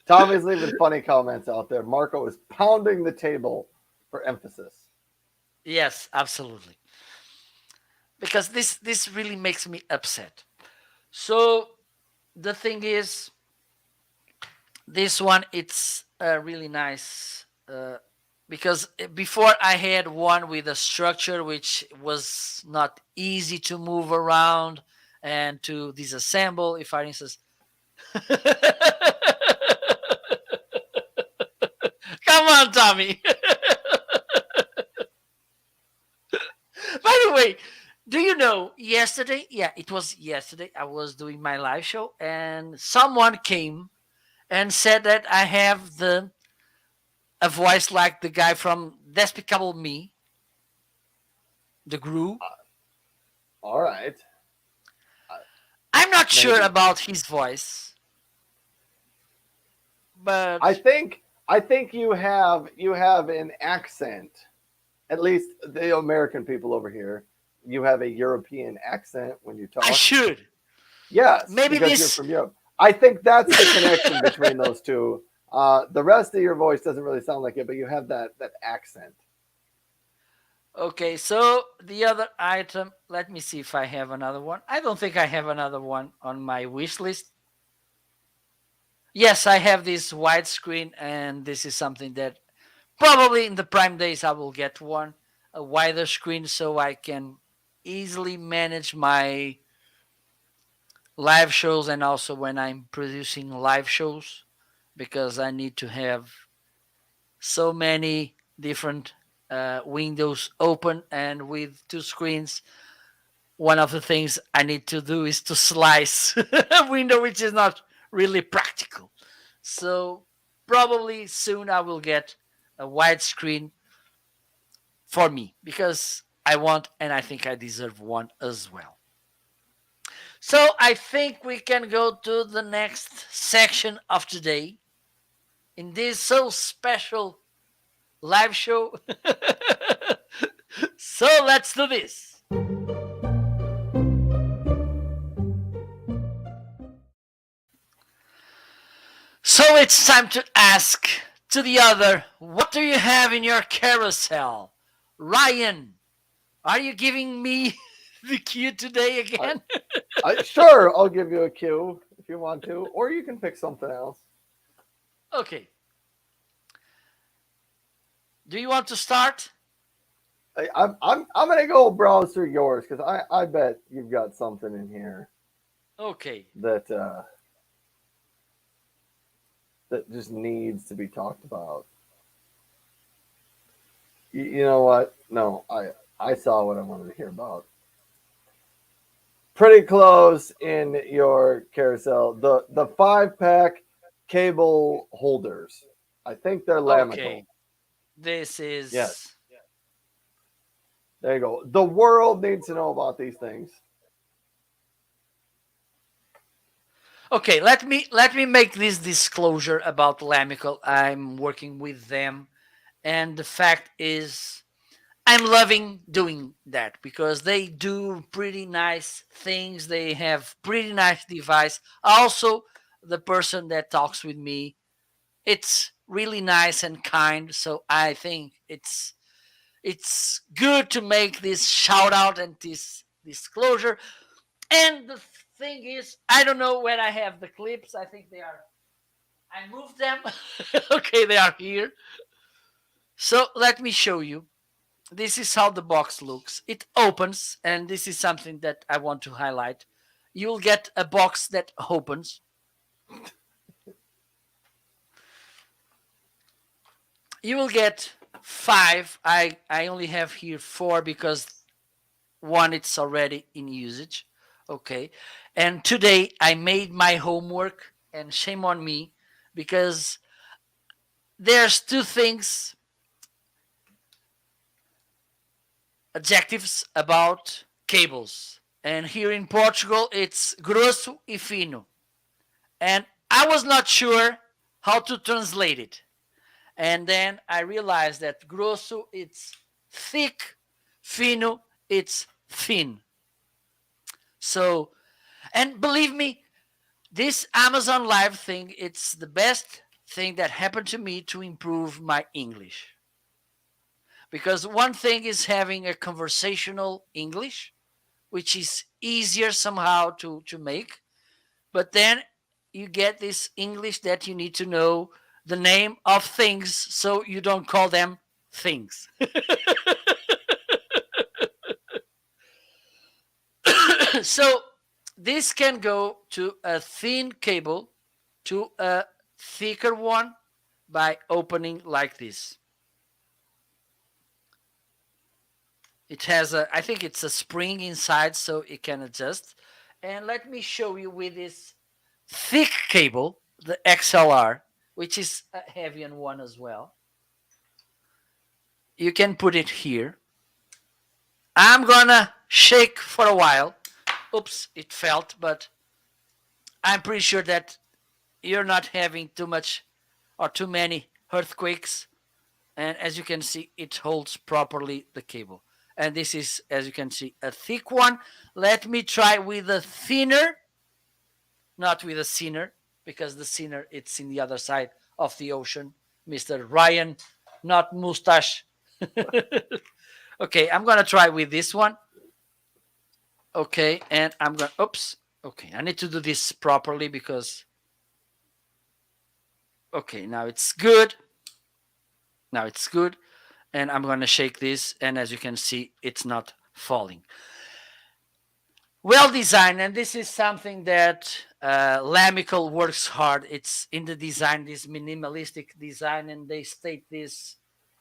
Tommy's leaving funny comments out there. Marco is pounding the table for emphasis. Yes, absolutely. Because this really makes me upset. So the thing is, this one, it's really nice, because before I had one with a structure which was not easy to move around and to disassemble. If, for instance, come on, Tommy. By the way, do you know yesterday? Yeah, it was yesterday. I was doing my live show, and someone came and said that I have the a voice like the guy from Despicable Me, the Gru. All right. I'm not sure Maybe. about his voice, but I think you have an accent. At least the American people over here, you have a European accent when you I talk. should. Yes, Maybe because you're this. from Europe. I think that's the connection between those two. The rest of your voice doesn't really sound like it, but you have that accent. Okay, so the other item, let me see if I have another one. I don't think I have another one on my wish list. Yes, I have this widescreen, and this is something that probably in the prime days I will get one, a wider screen, so I can easily manage my live shows, and also when I'm producing live shows, because I need to have so many different windows open, and with two screens, one of the things I need to do is to slice a window, which is not really practical. So probably soon I will get a widescreen for me, because I want, and I think I deserve one as well. So I think we can go to the next section of today in this so special live show. So let's do this. So it's time to ask to the other, what do you have in your carousel? Ryan, are you giving me the cue today again? Sure, I'll give you a cue if you want to, or you can pick something else. Okay. Do you want to start? I'm gonna go browse through yours because I bet you've got something in here Okay. that that just needs to be talked about. You know what? No, I saw what I wanted to hear about. Pretty close in your carousel. The 5 pack cable holders. I think they're Lamico. Okay. This Yes, is there you go. The world needs to know about these things. okay. Let me make this disclosure about Lamical. I'm working with them, and the fact is, I'm loving doing that because they do pretty nice things. They have pretty nice device. Also, the person that talks with me, it's really nice and kind. So I think it's good to make this shout out and this disclosure. And the thing is, I don't know where I have the clips. I think they are. I moved them. Okay, they are here. So let me show you. This is how the box looks. It opens, and this is something that I want to highlight. You'll get a box that opens. You will get five. I only have here four because one it's already in usage. Okay. And today I made my homework, and shame on me because there's two things, adjectives about cables. And here in Portugal, it's grosso e fino. And I was not sure how to translate it. And then I realized that grosso it's thick, fino it's thin. So, and believe me, this Amazon Live thing, it's the best thing that happened to me to improve my English. Because one thing is having a conversational English, which is easier somehow to make. But then you get this English that you need to know the name of things so you don't call them things. So this can go to a thin cable to a thicker one by opening like this. It has a, I think it's a spring inside so it can adjust. And let me show you with this thick cable, the XLR, which is a heavy one as well. You can put it here. I'm gonna shake for a while. Oops, it felt, but I'm pretty sure that you're not having too much or too many earthquakes. And as you can see, it holds properly the cable. And this is, as you can see, a thick one. Let me try with a thinner, not with a thinner, because the thinner it's in the other side of the ocean. Mr. Ryan, not mustache. Okay, I'm gonna try with this one. Okay, and I'm gonna, oops. Okay, I need to do this properly because, okay, now it's good. Now it's good. And I'm gonna shake this, and as you can see, it's not falling. Well designed, and this is something that Lamical works hard. It's in the design, this minimalistic design, and they state this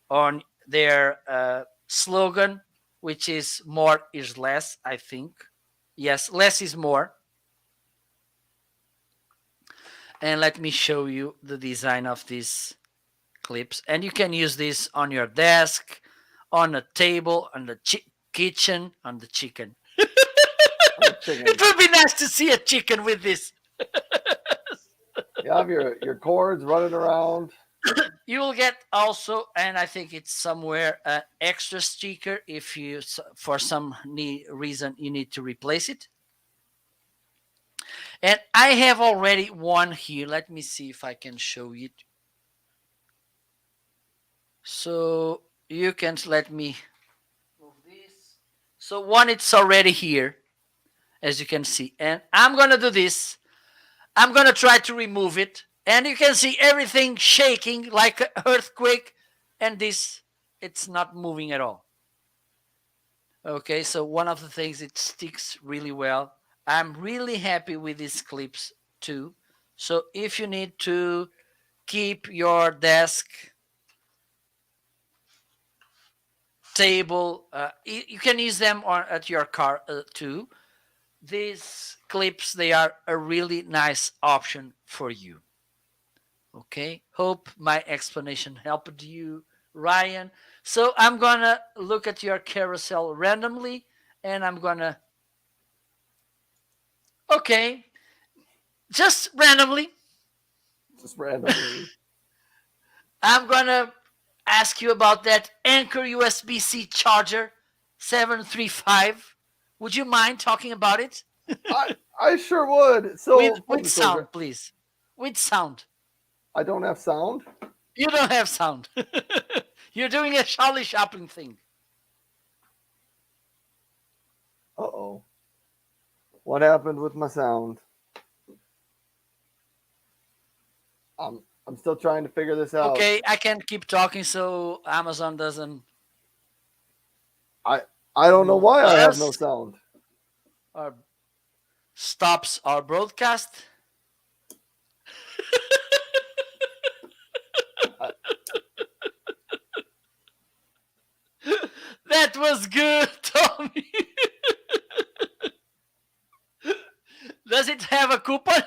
on their slogan, which is more is less, I think. Yes, less is more. And let me show you the design of these clips. And you can use this on your desk, on a table, on the kitchen, on the chicken. It would be nice to see a chicken with this. You have your cords running around. You will get also, and I think it's somewhere, an extra sticker if you, for some reason, you need to replace it. And I have already one here. Let me see if I can show it. So you can let me move this. So one, it's already here, as you can see. And I'm going to do this. I'm going to try to remove it. And you can see everything shaking like an earthquake. And this, it's not moving at all. Okay, so one of the things, it sticks really well. I'm really happy with these clips too. So if you need to keep your desk, table, you can use them at your car too. These clips, they are a really nice option for you. Okay, hope my explanation helped you, Ryan. So I'm gonna look at your carousel randomly, and I'm gonna, okay, just randomly, Just randomly. I'm gonna ask you about that Anchor USB-C charger 735. Would you mind talking about it? I I sure would. with So full with disclosure, sound, please. With sound. I don't have sound. You don't have sound. You're doing a Charlie Chaplin thing. Uh-oh. What happened with my sound? I'm still trying to figure this out. Okay, I can keep talking so Amazon doesn't I I don't know why I have no us sound. or stops our broadcast. I, That was good, Tommy. Does it have a coupon?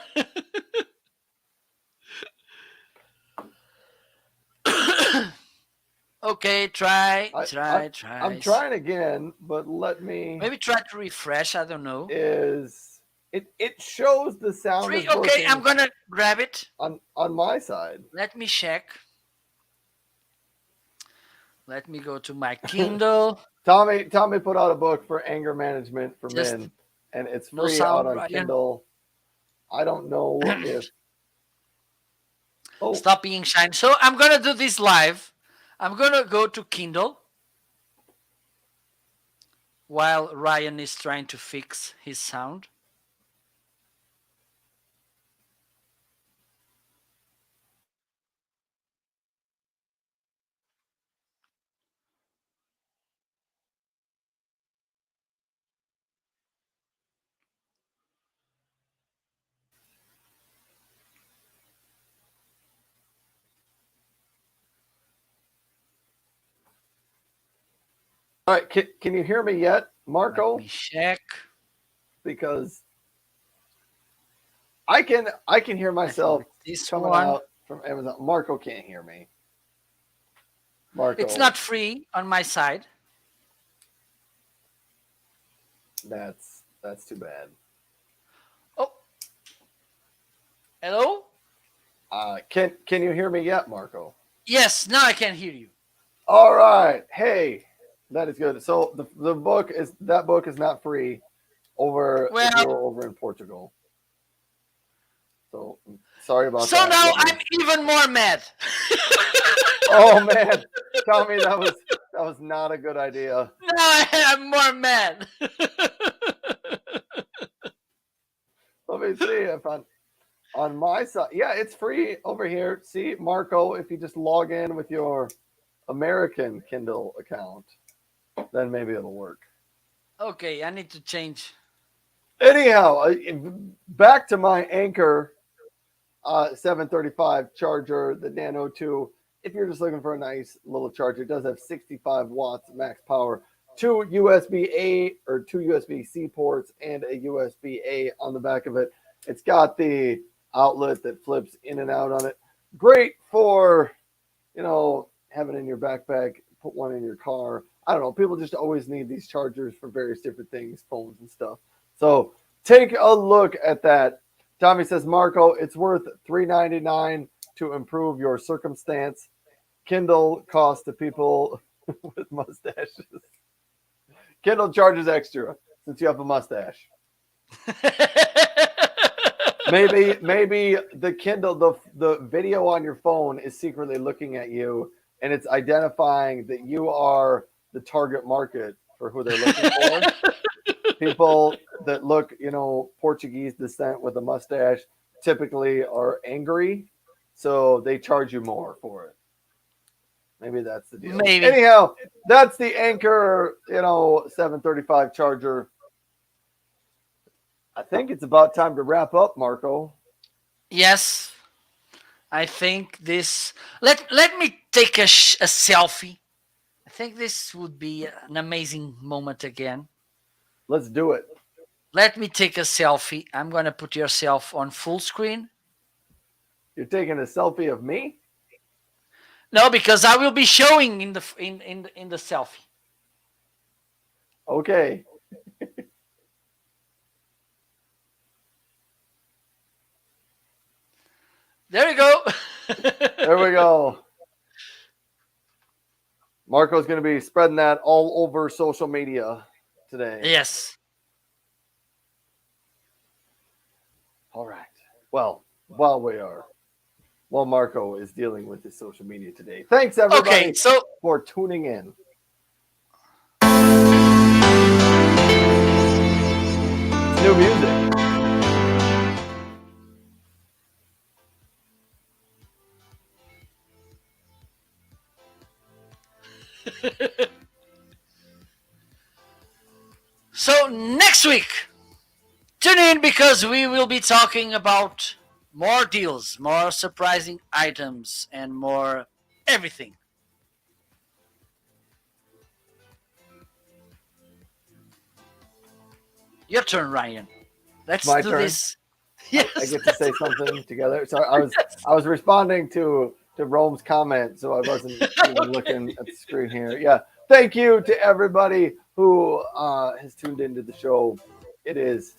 Okay, try, I, I try, I'm try. trying again, but let me Maybe try to refresh. I don't know. is it shows the sound Three. is Okay, I'm working gonna grab it. on my side. Let me check. Let me go to my Kindle. Tommy put out a book for anger management for Just men, and it's no free out sound, on Ryan. Kindle. I don't know if oh Stop being shy. So I'm gonna do this live. I'm gonna go to Kindle while Ryan is trying to fix his sound. all right, can you hear me yet, Let Marco? me check. Because I can hear I think myself it's this coming one. out from Amazon. Marco can't hear me. It's Marco, not free on my side. that's too bad. Oh, hello? Can you hear me yet, Marco? Yes, now I can hear you. All right. Hey, that is good. So the book is that book is not free over if Well, you're over in Portugal. So sorry about so that. now Let me. I'm even more mad. Oh man, tell me that was not a good idea. Now I am more mad. Let me see if on my side. Yeah, it's free over here. See, Marco, if you just log in with your American Kindle account, then maybe it'll work. Okay, I need to change. Anyhow, back to my Anchor 735 charger, the Nano 2. If you're just looking for a nice little charger, it does have 65 watts max power, two USB A or two USB C ports, and a USB A on the back of it. It's got the outlet that flips in and out on it. Great for, having in your backpack, put one in your car. I don't know. People just always need these chargers for various different things, phones and stuff. So take a look at that. Tommy says, Marco, it's worth $3.99 to improve your circumstance. Kindle costs to people with mustaches. Kindle charges extra since you have a mustache. Maybe the Kindle, the video on your phone is secretly looking at you, and it's identifying that you are the target market for who they're looking for. People that look, Portuguese descent with a mustache typically are angry, so they charge you more for it. Maybe that's the deal. Maybe. Anyhow, that's the Anchor, 735 Charger. I think it's about time to wrap up, Marco. Yes, I think this. Let me take a selfie. I think this would be an amazing moment again. Let's do it. Let me take a selfie. I'm gonna put yourself on full screen. You're taking a selfie of me? No, because I will be showing in the in the selfie. Okay. There you go. There we go. Marco's going to be spreading that all over social media today. Yes. All right. Well, while Marco is dealing with his social media today, thanks everybody Okay. So for tuning in. It's new music. so next week, tune in because we will be talking about more deals, more surprising items, and more everything. Your turn, Ryan. Let's My do turn. this. Yes. I get to say something together. So I was responding to Rome's comment, so I wasn't even looking at the screen here. Yeah. Thank you to everybody who has tuned into the show. It is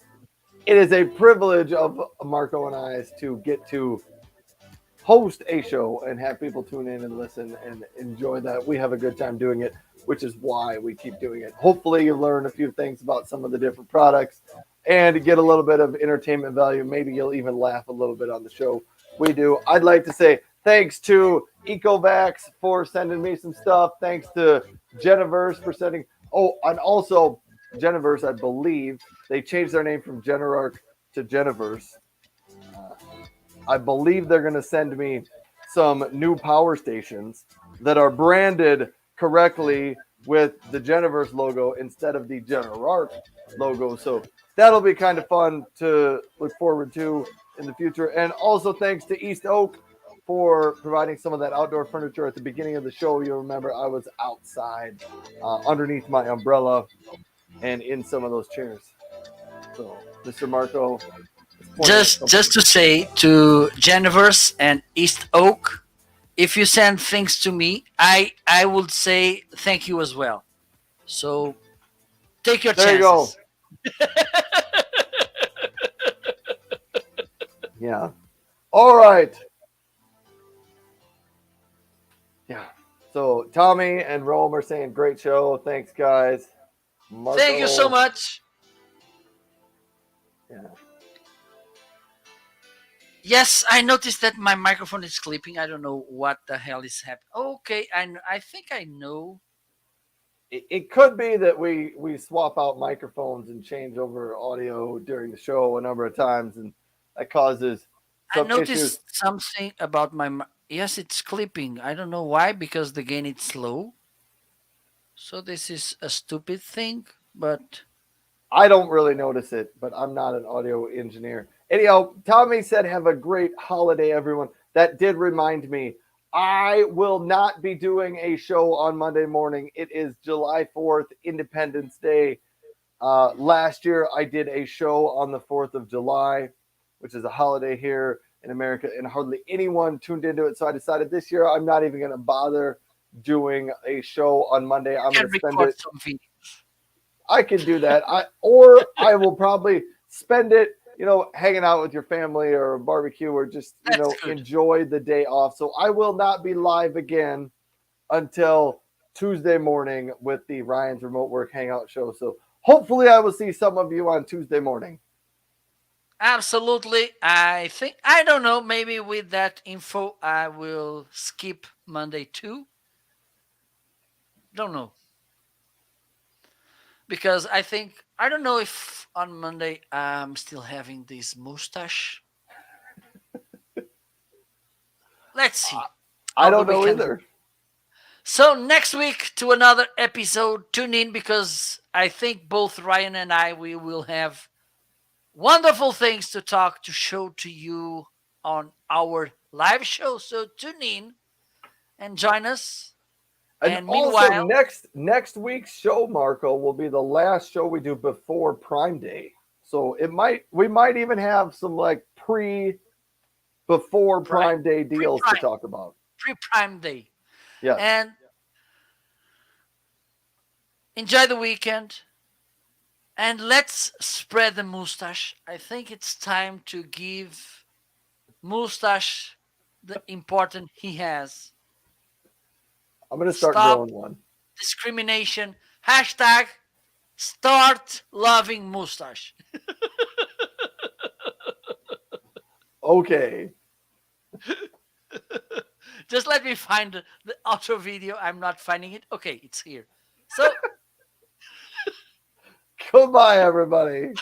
a privilege of Marco and I to get to host a show and have people tune in and listen and enjoy that. We have a good time doing it, which is why we keep doing it. Hopefully you learn a few things about some of the different products and get a little bit of entertainment value. Maybe you'll even laugh a little bit on the show. We do. I'd like to say thanks to Ecovax for sending me some stuff. Thanks to Geniverse for sending. Oh, and also Geniverse, I believe they changed their name from Generarch to Geniverse. I believe they're going to send me some new power stations that are branded correctly with the Geniverse logo instead of the Generarch logo. So that'll be kind of fun to look forward to in the future. And also thanks to East Oak for providing some of that outdoor furniture at the beginning of the show. You'll remember I was outside underneath my umbrella and in some of those chairs. So, Mr. Marco, Just to say to Geniverse and East Oak, if you send things to me, I would say thank you as well. So take your there chances. you go. Yeah. All right. Yeah. So Tommy and Rome are saying great show. Thanks, guys. Marco, Thank you so much. Yeah. Yes, I noticed that my microphone is clipping. I don't know what the hell is happening. Okay, I think I know. It could be that we swap out microphones and change over audio during the show a number of times, and that causes I some noticed issues. something about yes, it's clipping. I don't know why because the gain is slow. So this is a stupid thing, but I don't really notice it, but I'm not an audio engineer. Anyhow, Tommy said, have a great holiday, everyone. That did remind me, I will not be doing a show on Monday morning. It is July 4th, Independence Day. Last year, I did a show on the 4th of July, which is a holiday here in America, and hardly anyone tuned into it. So I decided this year, I'm not even going to bother doing a show on Monday. I'm going to spend it. some videos. I can do that. I will probably spend it, hanging out with your family or a barbecue or just, enjoy the day off. So I will not be live again until Tuesday morning with the Ryan's Remote Work Hangout show. So hopefully I will see some of you on Tuesday morning. Absolutely. I don't know, maybe with that info, I will skip Monday too. Don't know. Because I don't know if on Monday I'm still having this mustache. Let's see. I don't know either. So next week to another episode. Tune in because I think both Ryan and I we will have wonderful things to talk to show to you on our live show. So tune in and join us. And And also meanwhile, next week's show, Marco, will be the last show we do before Prime Day. So we might even have some like before Prime Day deals to talk about. Pre-Prime Day. Yes. And enjoy the weekend. And let's spread the mustache. I think it's time to give mustache the importance he has. I'm gonna start Stop growing one. discrimination. Hashtag start loving mustache. Okay. Just let me find the outro video. I'm not finding it. Okay, it's here. So Goodbye, everybody.